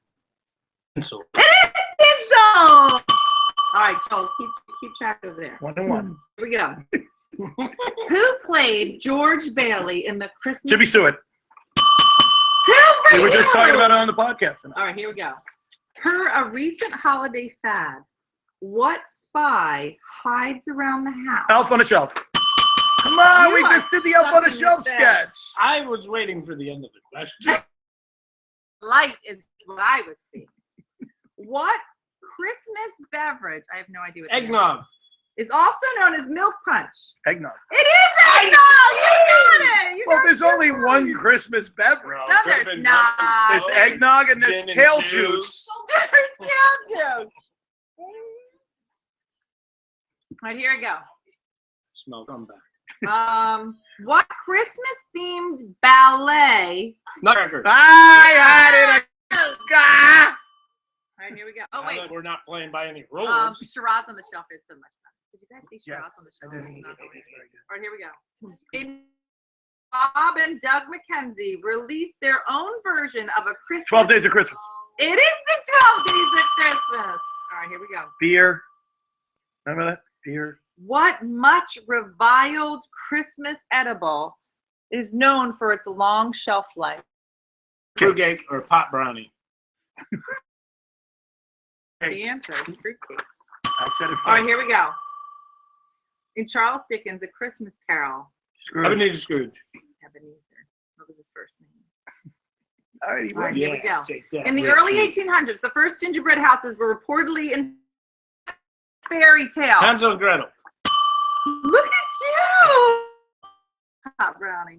Pencil. It is tinsel! All right, Joel, keep track over there. 1-1. Here we go. Who played George Bailey in the Christmas? Jimmy Stewart. Two for We were just you! talking about it on the podcast tonight. All right, here we go. Per a recent holiday fad, what spy hides around the house? Elf on the Shelf. Come on, You we are just did the Elf on the sucking Shelf at this. sketch. I was waiting for the end of the question. Light is what I was thinking. What Christmas beverage, I have no idea what the Eggnog. answer is also known as milk punch? Eggnog. It is eggnog! You got it! You Well, got there's it. only one Christmas beverage. No, there's not. There's eggnog and there's Gin and kale juice. juice. There's kale juice. All right, here we go. Smell come back. What Christmas-themed ballet? Nutcracker. I had it. Ah! All right, here we go. Now Oh wait, that we're not playing by any rules. Shiraz on the Shelf is so much fun. Did you guys see Shiraz Yes, on the I Shelf? did. It's not very good. All right, here we go. In Bob and Doug McKenzie released their own version of a Christmas. 12 Days of Christmas. It is the 12 Days of Christmas. All right, here we go. Beer. Remember that? Beer. What much reviled Christmas edible is known for its long shelf life? Fruitcake or pot brownie. The answer is fruitcake. I said it All right, first. here we go. In Charles Dickens' A Christmas Carol, Scrooge. Ebenezer Scrooge. Ebenezer, what was his first name? All right, he All right, won. here we go. Take that, In the Richie. early 1800s, the first gingerbread houses were reportedly in fairy tale. Hansel and Gretel. Look at you! Hot brownie.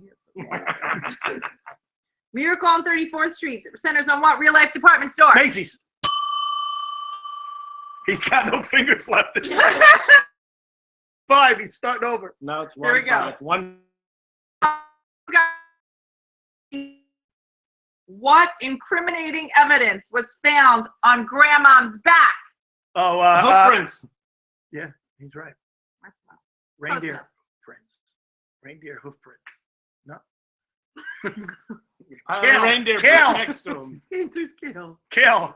Miracle on 34th Street centers on what real-life department store? Macy's. He's got no fingers left. 5. He's starting over. No, it's Here we go. 1-5. What incriminating evidence was found on Grandma's back? Oh, Hoofprints. yeah, he's right. That's not- Reindeer enough. prints. Reindeer hoof print. No. A reindeer Kale. put next to him. Answer's kill. Kale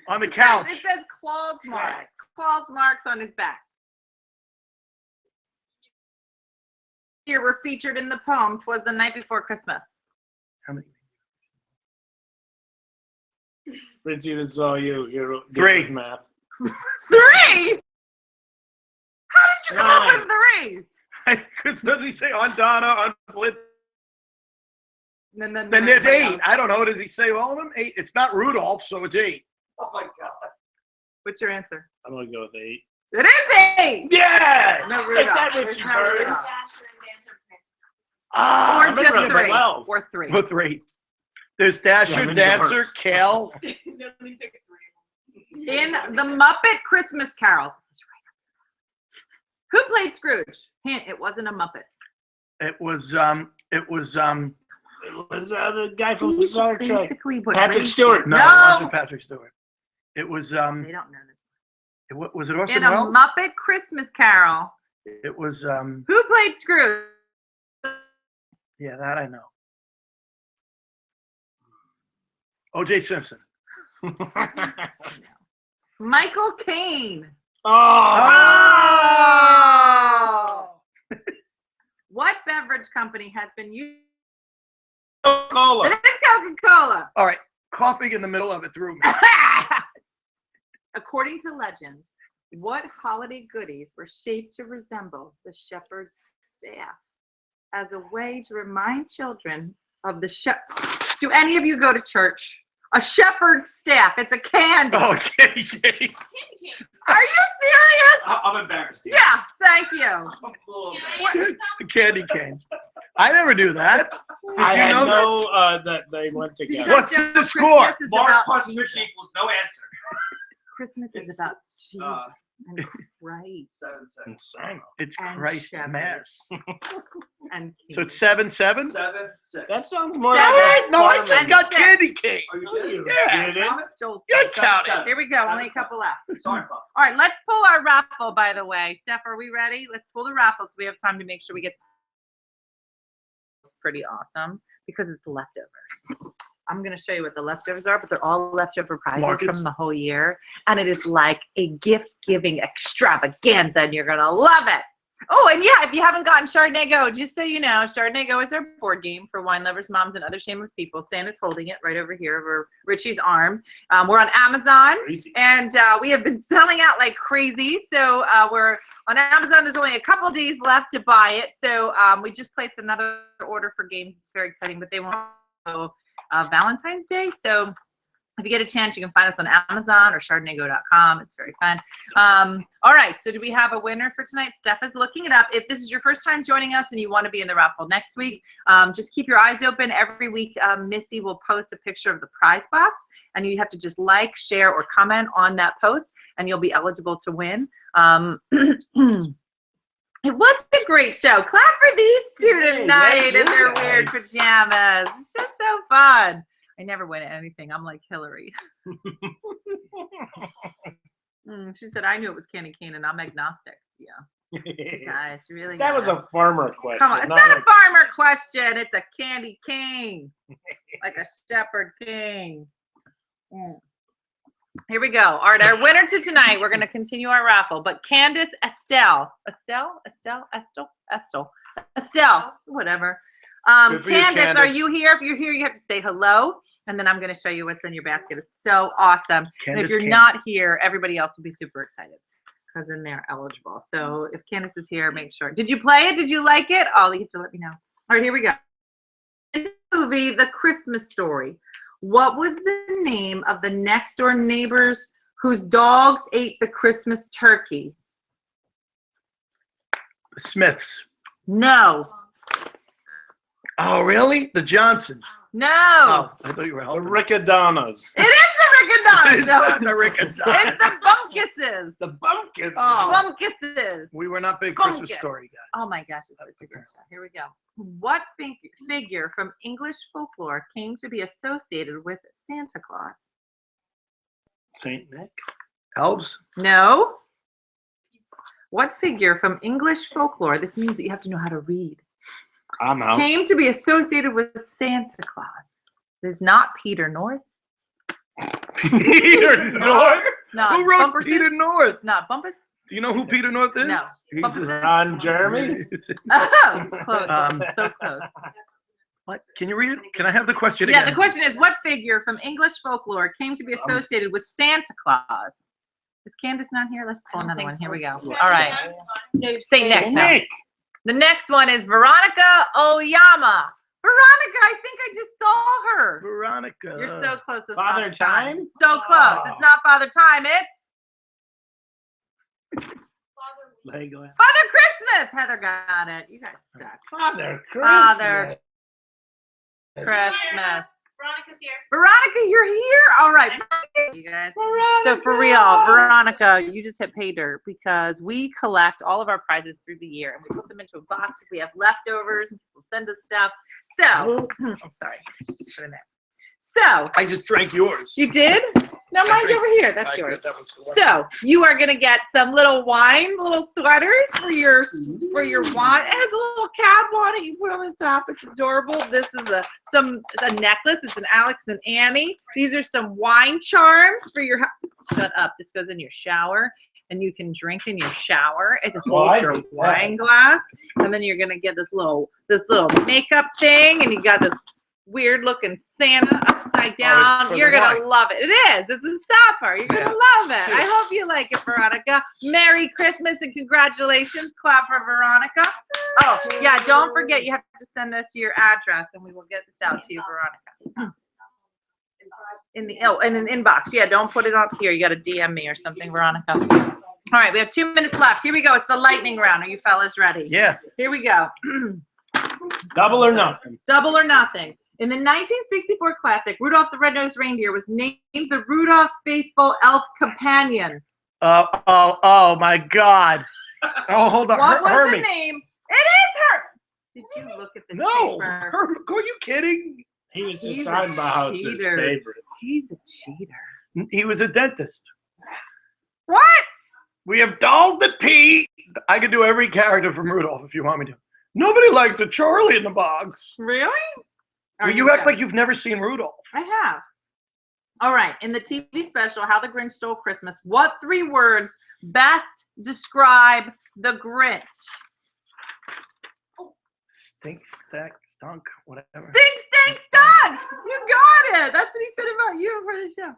on the couch. It says claws marks. Claws marks on his back. Here were featured in the poem "'Twas the Night Before Christmas." How many? Richie, this is all you. You're good 3. with math. 3. How did you come up 9. with 3? Because doesn't he say on Donna, on Blitz? And then Then there's 8. I don't know. Does he say all of them? 8. It's not Rudolph, so it's 8. Oh my God. What's your answer? I'm going to go with 8. It is 8. Yeah! No Get Rudolph. that, There's Richie no Bird. Rudolph. Ah, Or I just remember 3. 12. Or 3. With 3. There's Dasher, 7 Dancer, yards. Kale. In the Muppet Christmas Carol. Who played Scrooge? Hint: it wasn't a Muppet. It was It was the guy from He's Star Trek. basically what Patrick Ray- Stewart. no, No. it wasn't Patrick Stewart. It was They don't know this. was it Orson In a Welles? Muppet Christmas Carol, It was who played Scrooge? yeah, that I know. O.J. Simpson. Michael Caine. Oh! Oh! What beverage company has been used? Coca-Cola. It is Coca-Cola. All right, coughing in the middle of it threw me. According to legends, what holiday goodies were shaped to resemble the shepherd's staff as a way to remind children of the shepherd? Do any of you go to church? A shepherd's staff. It's a candy. Oh, kitty cake. Are you serious? I'm embarrassed. Yeah, thank you. I'm a little embarrassed. The candy cane. I never knew that. I you had know no that they went Did you together. guys What's know the score? Christmas is Mark about plus Jesus? Rich equals no answer. Christmas is It's, about Jesus and Christ 7-7. Insane. It's And Christ shepherds. Mass. and So it's kings. 7-7? 7-6. That sounds more Seven. like No, I farming. just got Candy Cane. Oh, you Oh, did? you Yeah. did it. Joel's Good got it. counting. 7-7. Here we go. Only a 7-7. couple left. Sorry, Bob. All right, let's pull our raffle, by the way. Steph, are we ready? Let's pull the raffle so we have time to make sure we get. It's pretty awesome because it's leftovers. I'm going to show you what the leftovers are, but they're all leftover prizes Marcus? from the whole year. And it is like a gift-giving extravaganza, and you're going to love it. Oh, and yeah, if you haven't gotten Chardonnay Go, just so you know, Chardonnay Go is our board game for wine lovers, moms, and other shameless people. Santa's holding it right over here over Richie's arm. We're on Amazon, and we have been selling out like crazy. So we're on Amazon. There's only a couple days left to buy it. So we just placed another order for games. It's very exciting, but they won't go Valentine's Day. So if you get a chance, you can find us on Amazon or chardonnaygo.com. It's very fun. All right, so do we have a winner for tonight? Steph is looking it up. If this is your first time joining us and you want to be in the raffle next week, just keep your eyes open. Every week, Missy will post a picture of the prize box, and you have to just like, share, or comment on that post, and you'll be eligible to win. It was a great show. Clap for these two Hey, tonight thank in their you, weird guys. pajamas. It's just so fun. I never win at anything. I'm like Hillary. She said, I knew it was candy cane and I'm agnostic. Yeah. Guys, really. That was a farmer question. Come on. It's not a farmer question. It's a candy cane. Like a shepherd king. Here we go. All right, our winner to tonight. We're going to continue our raffle. But Candace Estelle, whatever. Good for you, Candace, are Candace. you here? If you're here, you have to say hello, and then I'm going to show you what's in your basket. It's so awesome. And if Candace you're came. not here, everybody else will be super excited because then they're eligible. So if Candace is here, make sure. Did you play it? Did you like it? Oh, you have to let me know. All right, here we go. In the movie, The Christmas Story, what was the name of the next door neighbors whose dogs ate the Christmas turkey? The Smiths. No. Oh, really? The Johnsons. No. Oh, I thought you were The helping. It is Rickadonas. the Rickadonas. It's No. not the Riccadonna. It's the Bumpuses. The bumpkins. Oh. Bumpuses. We were not big Christmas Pumpkin. Story guys. Oh my gosh, it's such a good show. Here we go. What figure from English folklore came to be associated with Santa Claus? Saint Nick. Elves? No. What figure from English folklore, this means that you have to know how to read, I'm out. came to be associated with Santa Claus? It is not Peter North. Peter North. It's not Who wrote Bumpuses. Peter North? It's not Bumpus. Do you know who Peter North is? No. He's Bumpuses. Ron Jeremy. Oh, close. So close. What? Can you read it? Can I have the question Yeah, again? the question is, what figure from English folklore came to be associated with Santa Claus? Is Candace not here? Let's pull another one. Here we go. All right. Saint Nick. No. Nick. The next one is Veronica Oyama. Veronica, I think I just saw her. Veronica. You're so close with Father Time? So close. It's not Father Time. It's Legoland. Father Christmas. Heather got it. You guys suck. Father Christmas. Father Christmas. Veronica's here. Veronica, you're here? All right. You guys. So for real, Veronica, you just hit pay dirt because we collect all of our prizes through the year and we put them into a box if we have leftovers and people send us stuff. So, I'm sorry, just put it in there. So, I just drank yours. you did? No, mine's over here. That's I yours. guess that was the one. So you are gonna get some little wine, little sweaters for your wine. It has a little cap on it. You put on the top. It's adorable. This is a necklace. It's an Alex and Annie. These are some wine charms for your. Shut up. This goes in your shower, and you can drink in your shower. It holds your wine glass, and then you're gonna get this little makeup thing, and you got this weird looking Santa upside down. for You're the gonna wine. love it. It is. It's a stopper. You're Yeah. gonna love it. I hope you like it, Veronica. Merry Christmas and congratulations. Clap for Veronica. Oh, yeah, don't forget you have to send us your address and we will get this out to you, Veronica. In an inbox. Yeah, don't put it up here. You gotta DM me or something, Veronica. All right, we have 2 minutes left. Here we go. It's the lightning round. Are you fellas ready? Yes. Here we go. Double or nothing. Double or nothing. In the 1964 classic, Rudolph the Red-Nosed Reindeer was named the Rudolph's faithful elf companion. Oh my God. Oh, hold on. What was Hermie. the name? It is her. Did you look at this No. paper? Are you kidding? He was He's just a talking about how it's his cheater. favorite. He's a cheater. He was a dentist. What? We have dolls that pee. I could do every character from Rudolph if you want me to. Nobody likes a Charlie in the box. Really? Well, you act like you've never seen Rudolph. I have. All right. In the TV special, How the Grinch Stole Christmas, what 3 words best describe the Grinch? Stink, stack, stunk, whatever. Stink, stink, stunk! You got it. That's what he said about you for the show.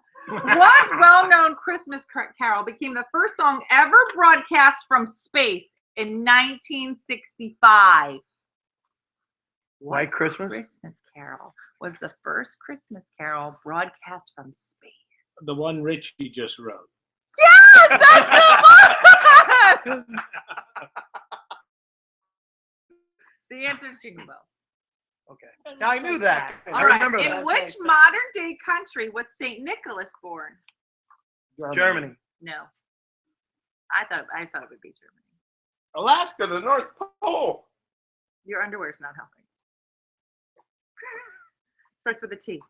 What well-known Christmas carol became the first song ever broadcast from space in 1965? White Christmas? Christmas carol was the first Christmas carol broadcast from space. The one Richie just wrote. Yes, that's the one! The answer is Jingle Bells. Okay. Now I knew that. I All right. remember In that. which modern day country was St. Nicholas born? Germany. No. I thought it would be Germany. Alaska, the North Pole. Your underwear's not helping. Starts with a T.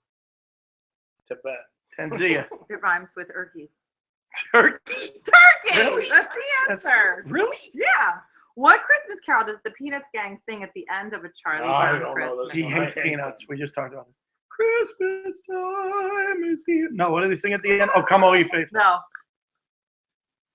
Tibet. Tanzania. It rhymes with Turkey. Turkey. Turkey! Really? That's the answer. Really? Yeah. What Christmas carol does the Peanuts gang sing at the end of A Charlie I Brown don't know Christmas? this He one. hates peanuts. We just talked about it. Christmas time is here. No, what do they sing at the end? Oh, come all you faithful. No.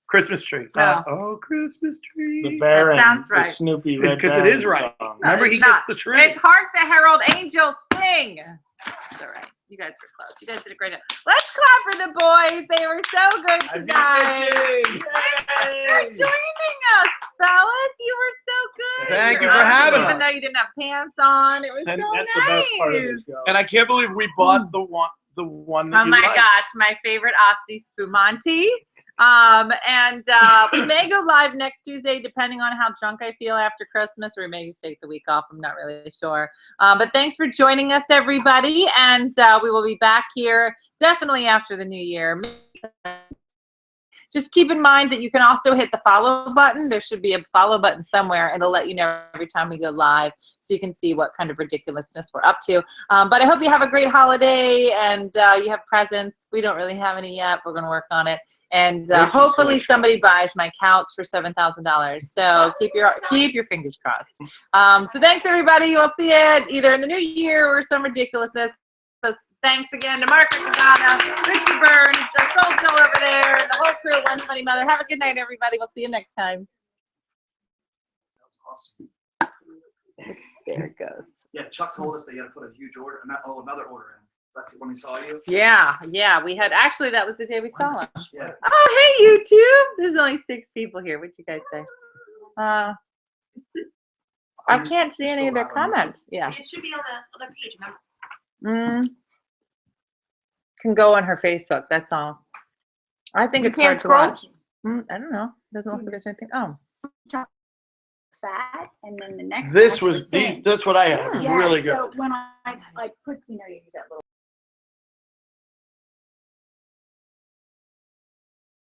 Christmas tree. No. Oh, Christmas tree. The Baron. sounds right. The Snoopy It's Red 'cause it Baron is right. song. No, Remember, it's he not. gets the tree. It's Hark the Herald Angels Sing. It's all right. You guys were close. You guys did a great job. Let's clap for the boys. They were so good I beat tonight. Richie. Thanks for joining us, fellas. You were so good. Thank you for having Even us. though you didn't have pants on, it was And so That's nice. the best part of the show. And I can't believe we bought the one that Oh you my liked. gosh, my favorite Asti Spumante. We may go live next Tuesday, depending on how drunk I feel after Christmas, or we may just take the week off. I'm not really sure. But thanks for joining us, everybody. And we will be back here definitely after the new year. Just keep in mind that you can also hit the follow button. There should be a follow button somewhere. It'll let you know every time we go live, so you can see what kind of ridiculousness we're up to. But I hope you have a great holiday and you have presents. We don't really have any yet. We're going to work on it. And hopefully somebody buys my couch for $7,000. So keep your fingers crossed. So thanks, everybody. We'll see it either in the new year or some ridiculousness. So thanks again to Mark Riccadonna, Richie Burns, the Soul Joe over there, and the whole crew at One Funny Mother. Have a good night, everybody. We'll see you next time. That was awesome. There it goes. Yeah, Chuck told us they had to put a huge order, another order in. That's when he saw you. Yeah. We had, actually, that was the day we saw him. Yeah. Oh, hey, YouTube. There's only 6 people here. What'd you guys say? I can't see any of their comments. Yeah. It should be on the other page, remember? Can go on her Facebook. That's all. I think You it's hard can't to scroll? watch. I don't know. Doesn't look like there's anything. Oh. Fat, and then the next. This one was thin. that's what I had. It was Yeah, really good. So when I put, you use that little